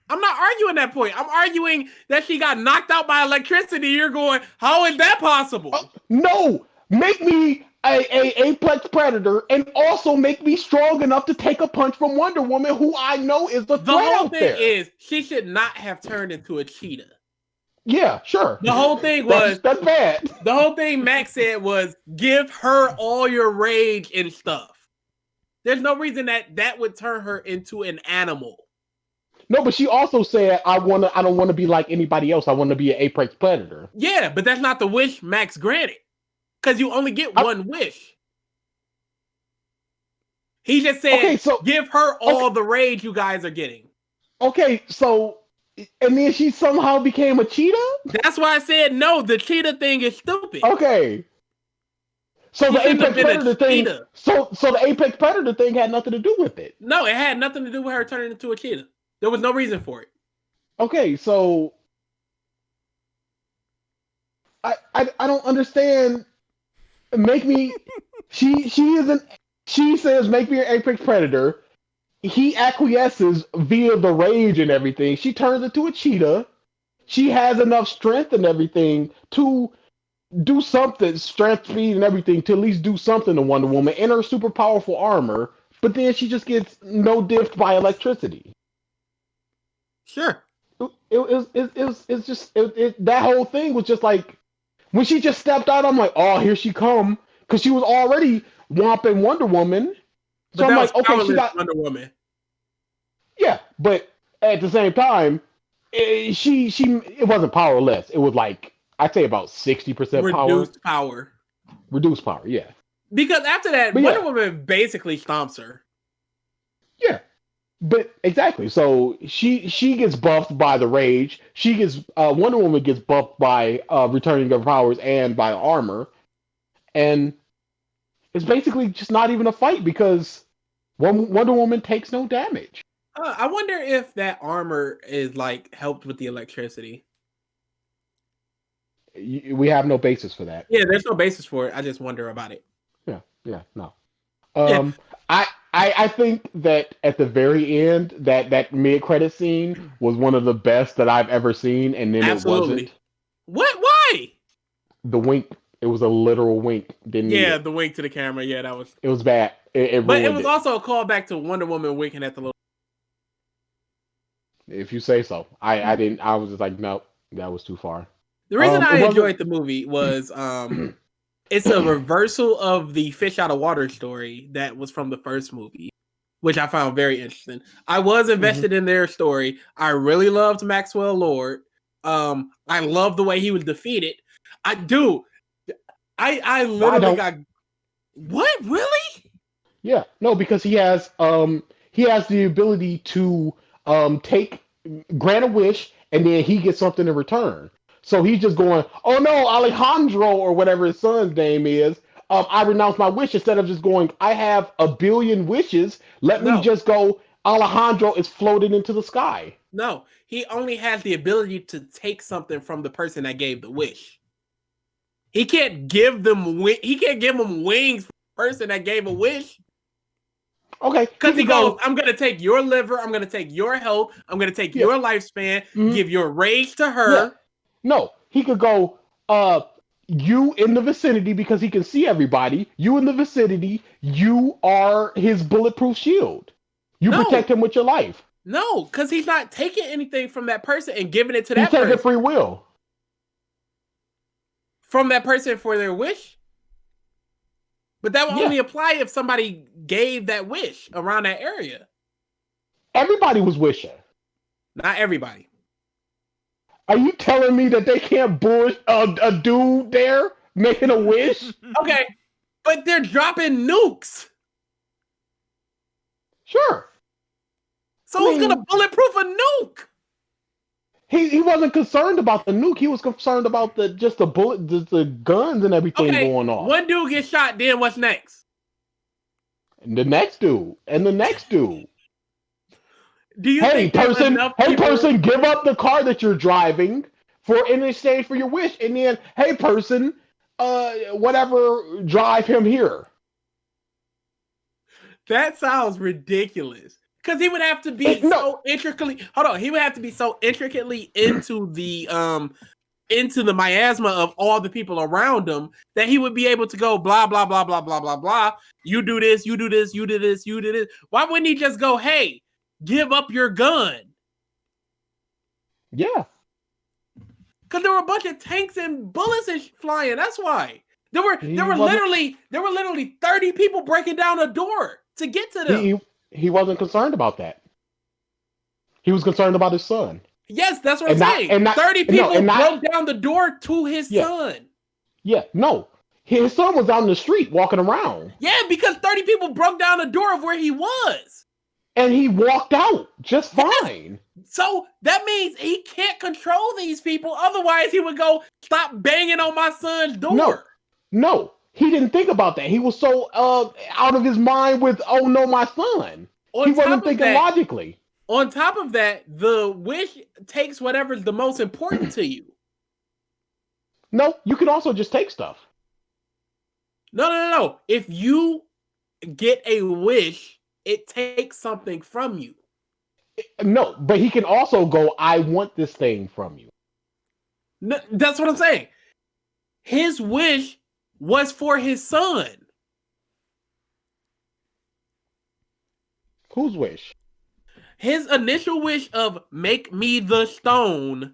I'm not arguing that point. I'm arguing that she got knocked out by electricity. You're going, how is that possible? No. Make me a apex predator and also make me strong enough to take a punch from Wonder Woman, who I know is the threat whole out thing there. Is she should not have turned into a cheetah. Yeah, sure. The whole thing was that's bad. The whole thing Max said was give her all your rage and stuff. There's no reason that would turn her into an animal. No, but she also said I don't want to be like anybody else. I want to be an apex predator. Yeah, but that's not the wish Max granted. Because you only get one wish. He just said, give her all the rage you guys are getting. Okay, so, and then she somehow became a cheetah? That's why I said, no, the cheetah thing is stupid. Okay. So the apex predator thing, so the apex predator thing had nothing to do with it. No, it had nothing to do with her turning into a cheetah. There was no reason for it. Okay, so I don't understand. Make me. She says make me an apex predator. He acquiesces via the rage and everything. She turns into a cheetah. She has enough strength and everything to do something, strength, speed, and everything to at least do something to Wonder Woman in her super powerful armor. But then she just gets no diffed by electricity. Sure. It's just that whole thing was just like. When she just stepped out, I'm like, oh, here she come. Because she was already whomping Wonder Woman. So but I'm like, okay, she got Wonder Woman. Yeah, but at the same time, it wasn't powerless. It was like, I'd say about 60% power. Reduced power. Reduced power, yeah. Because after that, Wonder Woman basically stomps her. Yeah. But exactly, so she gets buffed by the rage. She gets Wonder Woman gets buffed by returning of powers and by armor, and it's basically just not even a fight because Wonder Woman takes no damage. I wonder if that armor is like helped with the electricity. We have no basis for that. Yeah, there's no basis for it. I just wonder about it. Yeah, no. I think that at the very end, that mid-credit scene was one of the best that I've ever seen, and then it wasn't. What? Why? The wink It was a literal wink. Didn't need Yeah, it. the wink to the camera. Yeah, that was. It was bad. It But it ruined was also a callback to Wonder Woman winking at the little. If you say so. I didn't. I was just like, nope, that was too far. The reason It I wasn't- enjoyed the movie was it's a reversal of the fish out of water story that was from the first movie, which I found very interesting. I was invested in their story. I really loved Maxwell Lord. I love the way he was defeated. I do. I literally got what? Really? Yeah, no, because he has the ability to grant a wish and then he gets something in return. So he's just going, oh no, Alejandro or whatever his son's name is. I renounce my wish instead of just going, I have a billion wishes. Let me just go. Alejandro is floating into the sky. No, he only has the ability to take something from the person that gave the wish. He can't give them He can't give them wings for the person that gave a wish. Okay, Because he goes, I'm gonna take your liver, I'm gonna take your health, I'm gonna take your lifespan, give your rage to her. Yeah. No, he could go, you in the vicinity because he can see everybody. You in the vicinity, you are his bulletproof shield. You protect him with your life. No, because he's not taking anything from that person and giving it to that He's taking person. free will. From that person for their wish? But that will only apply if somebody gave that wish around that area. Everybody was wishing. Not everybody. Are you telling me that they can't bush a dude there making a wish? Okay, but they're dropping nukes. Sure. So who's gonna bulletproof a nuke? He wasn't concerned about the nuke. He was concerned about the guns and everything going on. One dude gets shot, then what's next? And the next dude, and the next dude. Do you Hey think there's person, enough hey people- person, give up the car that you're driving in exchange for your wish, and then hey person, whatever, drive him here. That sounds ridiculous. Because he would have to be so intricately. Hold on, he would have to be so intricately into the miasma of all the people around him that he would be able to go blah blah blah blah blah blah blah. You do this, you do this, you do this, you do this. Why wouldn't he just go, hey, give up your gun? Yeah. Because there were a bunch of tanks and bullets flying. That's why. There were literally 30 people breaking down a door to get to them. He wasn't concerned about that. He was concerned about his son. Yes, that's what I'm saying. 30 people broke down the door to his son. Yeah, no. His son was out in the street walking around. Yeah, because 30 people broke down the door of where he was. And he walked out just fine. So that means he can't control these people. Otherwise, he would go, stop banging on my son's door. No, he didn't think about that. He was so out of his mind with, oh no, my son. He wasn't thinking logically. On top of that, the wish takes whatever's the most important to you. No, you can also just take stuff. No. If you get a wish, it takes something from you. No, but he can also go, I want this thing from you. No, that's what I'm saying. His wish was for his son. Whose wish? His initial wish of make me the stone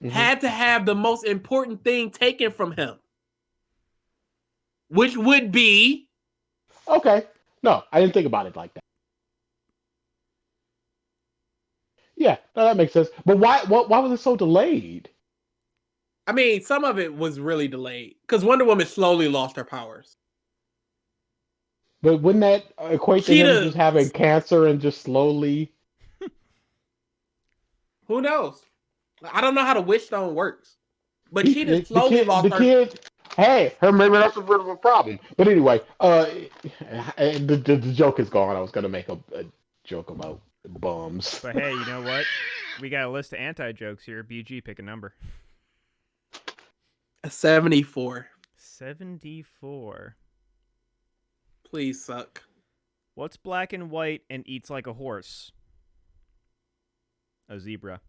had to have the most important thing taken from him. Which would be... Okay. No, I didn't think about it like that. Yeah, no, that makes sense. But why was it so delayed? I mean, some of it was really delayed. Because Wonder Woman slowly lost her powers. But wouldn't that equate to him just having cancer and just slowly... Who knows? I don't know how the Wish Stone works. But she just slowly lost her... Hey, maybe that's a bit of a problem. But anyway, the joke is gone. I was going to make a joke about bums. But hey, you know what? We got a list of anti-jokes here. BG, pick a number. 74. 74. Please suck. What's black and white and eats like a horse? A zebra.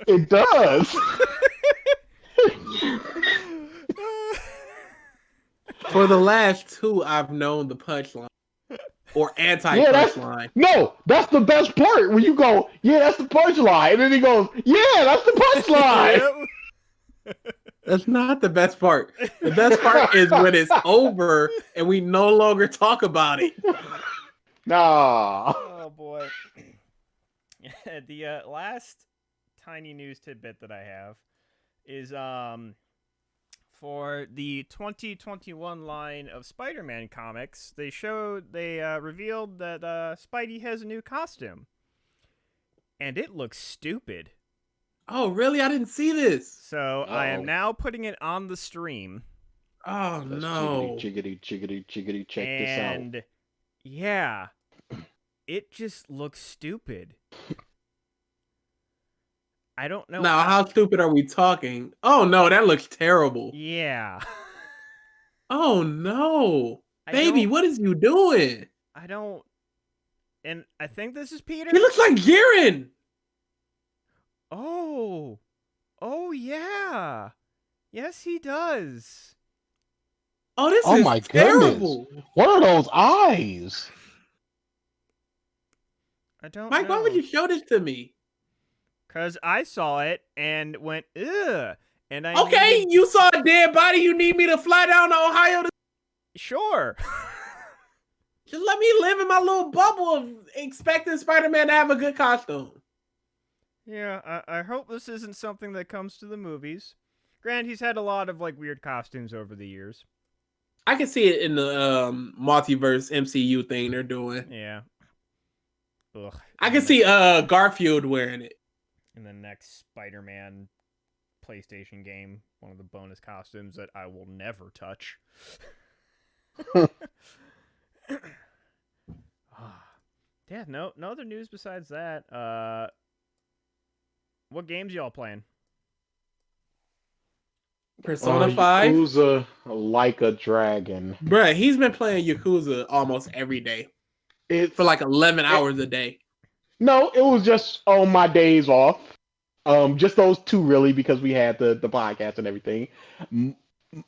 It does. For the last two, I've known the punchline or anti-punchline. No, that's the best part. When you go, yeah, that's the punchline, and then he goes, yeah, that's the punchline. That's not the best part. The best part is when it's over and we no longer talk about it. Nah. Oh boy. The last tiny news tidbit that I have is for the 2021 line of Spider-Man comics, they revealed that Spidey has a new costume, and it looks stupid. Oh, really? I didn't see this. So I am Uh-oh. now putting it on the stream. Oh, Let's no. Jiggity, check this out. And yeah, it just looks stupid. I don't know. Now, how stupid are we talking? Oh, no, that looks terrible. Yeah. Oh, no. I Baby, don't- what is you doing? I don't. And I think this is Peter. He looks like Jiren. Oh. Oh, yeah. Yes, he does. Oh, this Oh is my terrible. What are those eyes? I don't Mike, know. why would you show this to me? Because I saw it and went, ugh. And I Okay, needed- you saw a dead body. You need me to fly down to Ohio to Sure. just let me live in my little bubble of expecting Spider-Man to have a good costume. Yeah, I hope this isn't something that comes to the movies. Grant, he's had a lot of like weird costumes over the years. I can see it in the multiverse MCU thing they're doing. Yeah. Ugh. I can see Garfield wearing it. in the next Spider-Man PlayStation game, one of the bonus costumes that I will never touch. Yeah, no other news besides that. What games y'all playing? Persona 5. Yakuza Like a Dragon. Bruh, he's been playing Yakuza almost every day It's for like 11 hours a day. No, it was just on my days off. Just those two really, because we had the podcast and everything.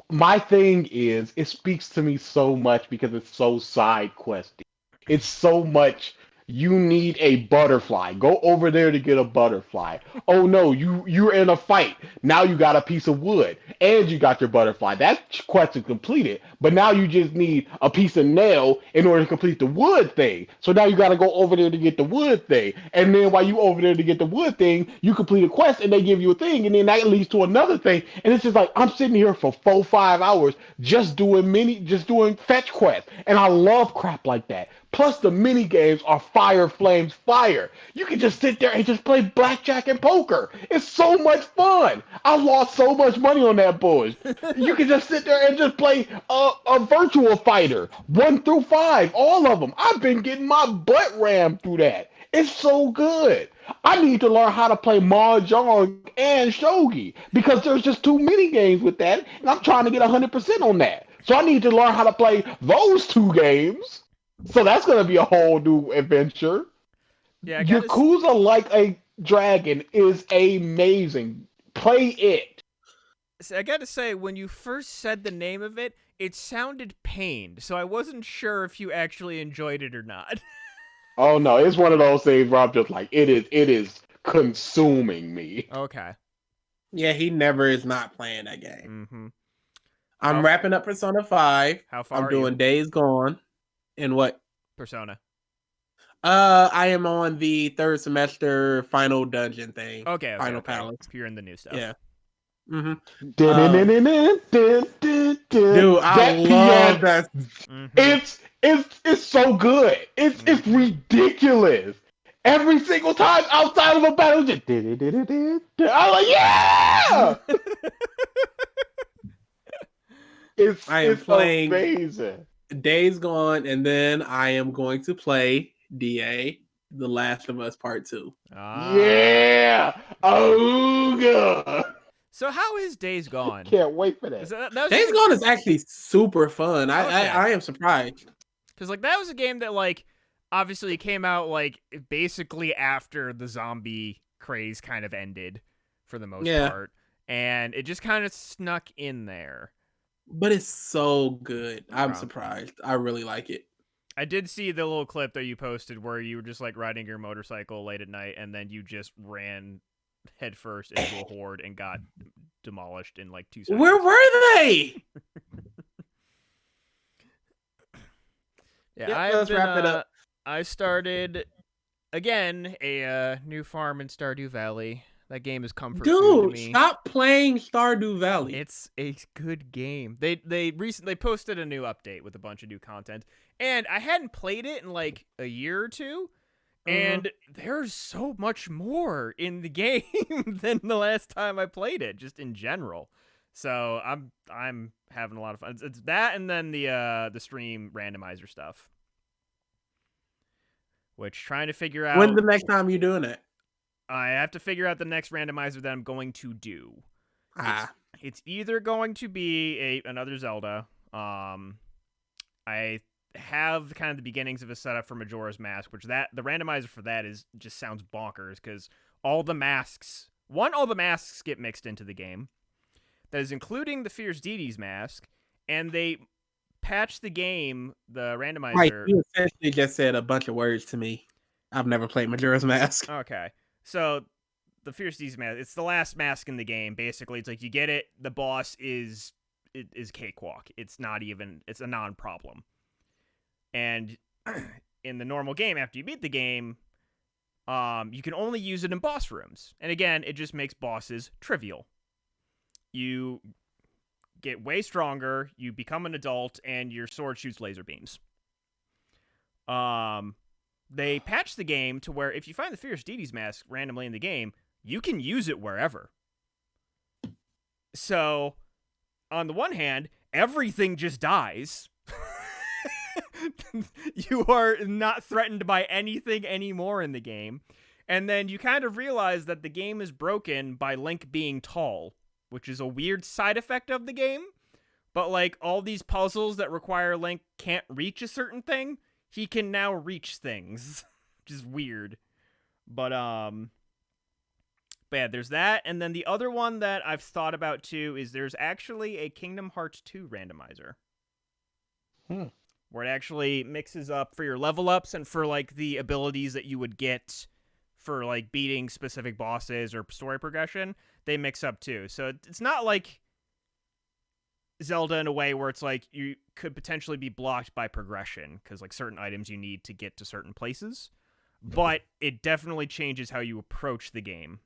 My thing is, it speaks to me so much because it's so side questy. It's so much. You need a butterfly. Go over there to get a butterfly. Oh no, you're in a fight. Now you got a piece of wood and you got your butterfly. That quest is completed. But now you just need a piece of nail in order to complete the wood thing. So now you got to go over there to get the wood thing. And then while you over there to get the wood thing, you complete a quest and they give you a thing, and then that leads to another thing. And it's just like I'm sitting here for 4-5 hours just doing fetch quests. And I love crap like that. Plus, the mini games are fire, flames, fire. You can just sit there and just play blackjack and poker. It's so much fun. I lost so much money on that bullshit. You can just sit there and just play a virtual fighter, 1 through 5, all of them. I've been getting my butt rammed through that. It's so good. I need to learn how to play Mahjong and Shogi because there's just too many games with that, and I'm trying to get 100% on that. So I need to learn how to play those 2 games. So that's going to be a whole new adventure. Yeah, I gotta Yakuza Like a Dragon is amazing. Play it. I gotta say, when you first said the name of it, it sounded pained, so I wasn't sure if you actually enjoyed it or not. Oh no, it's one of those things where I'm just like, it is consuming me. Okay. Yeah, he never is not playing that game. Mm-hmm. I'm How- wrapping up Persona 5. How far I'm are doing you? Days Gone. And what? Persona. I am on the 3rd semester final dungeon thing. Okay. Final Palace. You're in the new stuff. Yeah. Mm-hmm. Dude, Dude, I love that. Mm-hmm. It's so good. It's ridiculous. Every single time outside of a battle, just I'm like, yeah. I am it's playing- amazing. Days Gone, and then I am going to play DA, The Last of Us Part 2. Ah. Yeah. Oh god. So how is Days Gone? Can't wait for Is that. that was Days Gone is actually super fun. Okay. I am surprised. Because like that was a game that like obviously it came out like basically after the zombie craze kind of ended for the most part, and it just kind of snuck in there. But it's so good. I'm Wow. surprised. I really like it. I did see the little clip that you posted where you were just like riding your motorcycle late at night, and then you just ran headfirst into a horde and got demolished in like 2 seconds. Where were they? Yeah, Yep, let's wrap it up. I started again a new farm in Stardew Valley. That game is comfort food to Dude, me. stop playing Stardew Valley. It's a good game. They recently posted a new update with a bunch of new content, and I hadn't played it in like a year or two, and there's so much more in the game than the last time I played it, just in general. So I'm having a lot of fun. It's that, and then the stream randomizer stuff, which trying to figure out When's the next time you're doing it? I have to figure out the next randomizer that I'm going to do. It's either going to be another Zelda. I have kind of the beginnings of a setup for Majora's Mask, which the randomizer for that just sounds bonkers because all the masks get mixed into the game. That is including the Fierce Deity's mask, and they patched the game, the randomizer. Right, you essentially just said a bunch of words to me. I've never played Majora's Mask. Okay. So, the Fierce Deity's mask, it's the last mask in the game, basically. It's like, you get it, the boss is cakewalk. It's a non-problem. And in the normal game, after you beat the game, you can only use it in boss rooms. And again, it just makes bosses trivial. You get way stronger, you become an adult, and your sword shoots laser beams. They patched the game to where if you find the Fierce Deity's mask randomly in the game, you can use it wherever. So, on the one hand, everything just dies. You are not threatened by anything anymore in the game. And then you kind of realize that the game is broken by Link being tall, which is a weird side effect of the game. But like all these puzzles that require Link can't reach a certain thing, he can now reach things, which is weird. But yeah, there's that. And then the other one that I've thought about too is there's actually a Kingdom Hearts 2 randomizer. Where it actually mixes up for your level ups and for like the abilities that you would get for like beating specific bosses or story progression. They mix up too. So it's not like Zelda in a way where it's like you could potentially be blocked by progression because like certain items you need to get to certain places, but it definitely changes how you approach the game.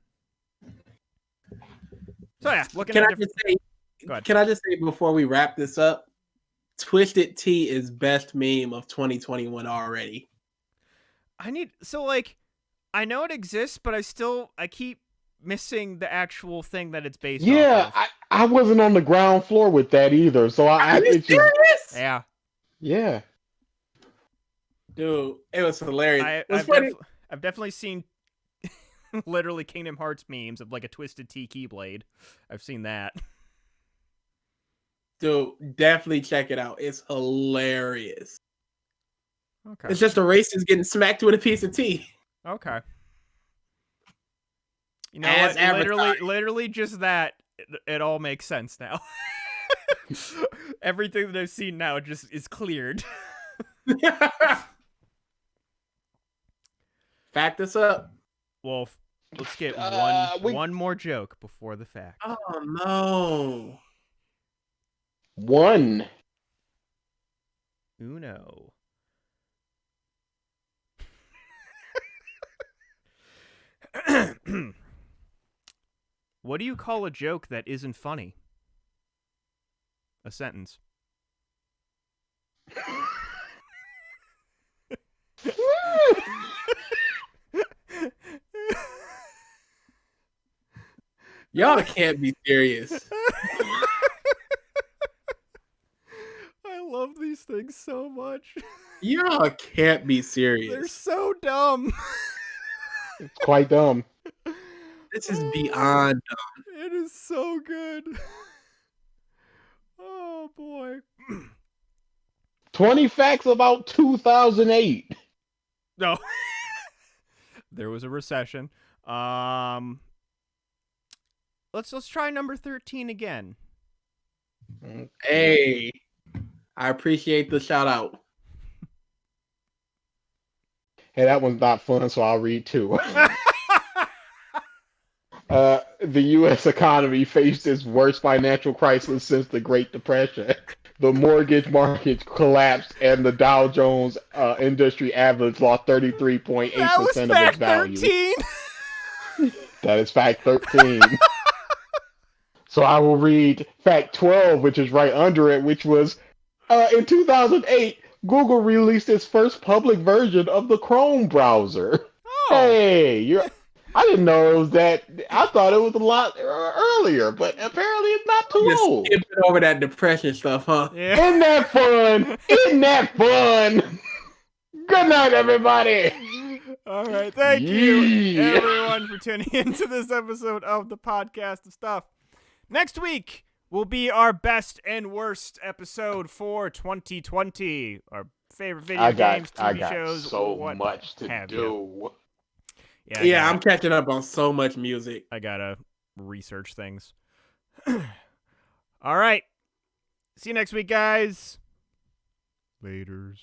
So yeah, looking at Can I just say before we wrap this up, Twisted Tea is best meme of 2021 already. I know it exists, but I keep missing the actual thing that it's based off of. I wasn't on the ground floor with that either. So Are you serious? Yeah. Dude, it was hilarious. I've definitely seen literally Kingdom Hearts memes of like a Twisted Tea Keyblade. I've seen that. Dude, definitely check it out. It's hilarious. Okay. It's just a racist getting smacked with a piece of tea. Okay. You know what? Literally just that. It all makes sense now. Everything that I've seen now just is cleared. Fact this up. Well, let's get one more joke before the fact. Oh no. One. Uno. What do you call a joke that isn't funny? A sentence. Y'all can't be serious. I love these things so much. Y'all can't be serious. They're so dumb. It's quite dumb. This is beyond dumb. It is so good. Oh boy. 20 facts about 2008. No. There was a recession. Let's try number 13 again. Hey, I appreciate the shout out. Hey, that one's not fun, so I'll read two. The U.S. economy faced its worst financial crisis since the Great Depression. The mortgage market collapsed, and the Dow Jones Industry Average lost 33.8% That was of fact its value. 13. That is fact 13. So I will read fact 12, which is right under it, which was in 2008, Google released its first public version of the Chrome browser. Oh. Hey, I didn't know it was that. I thought it was a lot earlier, but apparently it's not too Just old. skipping over that depression stuff, huh? Yeah. Isn't that fun? Isn't that fun? Good night, everybody. All right. Thank you, Yeah. everyone, for tuning into this episode of the Podcast of Stuff. Next week will be our best and worst episode for 2020. Our favorite video games, TV shows, so what much to have do. Yeah, I'm catching up on so much music. I gotta research things. All right. See you next week, guys. Laters.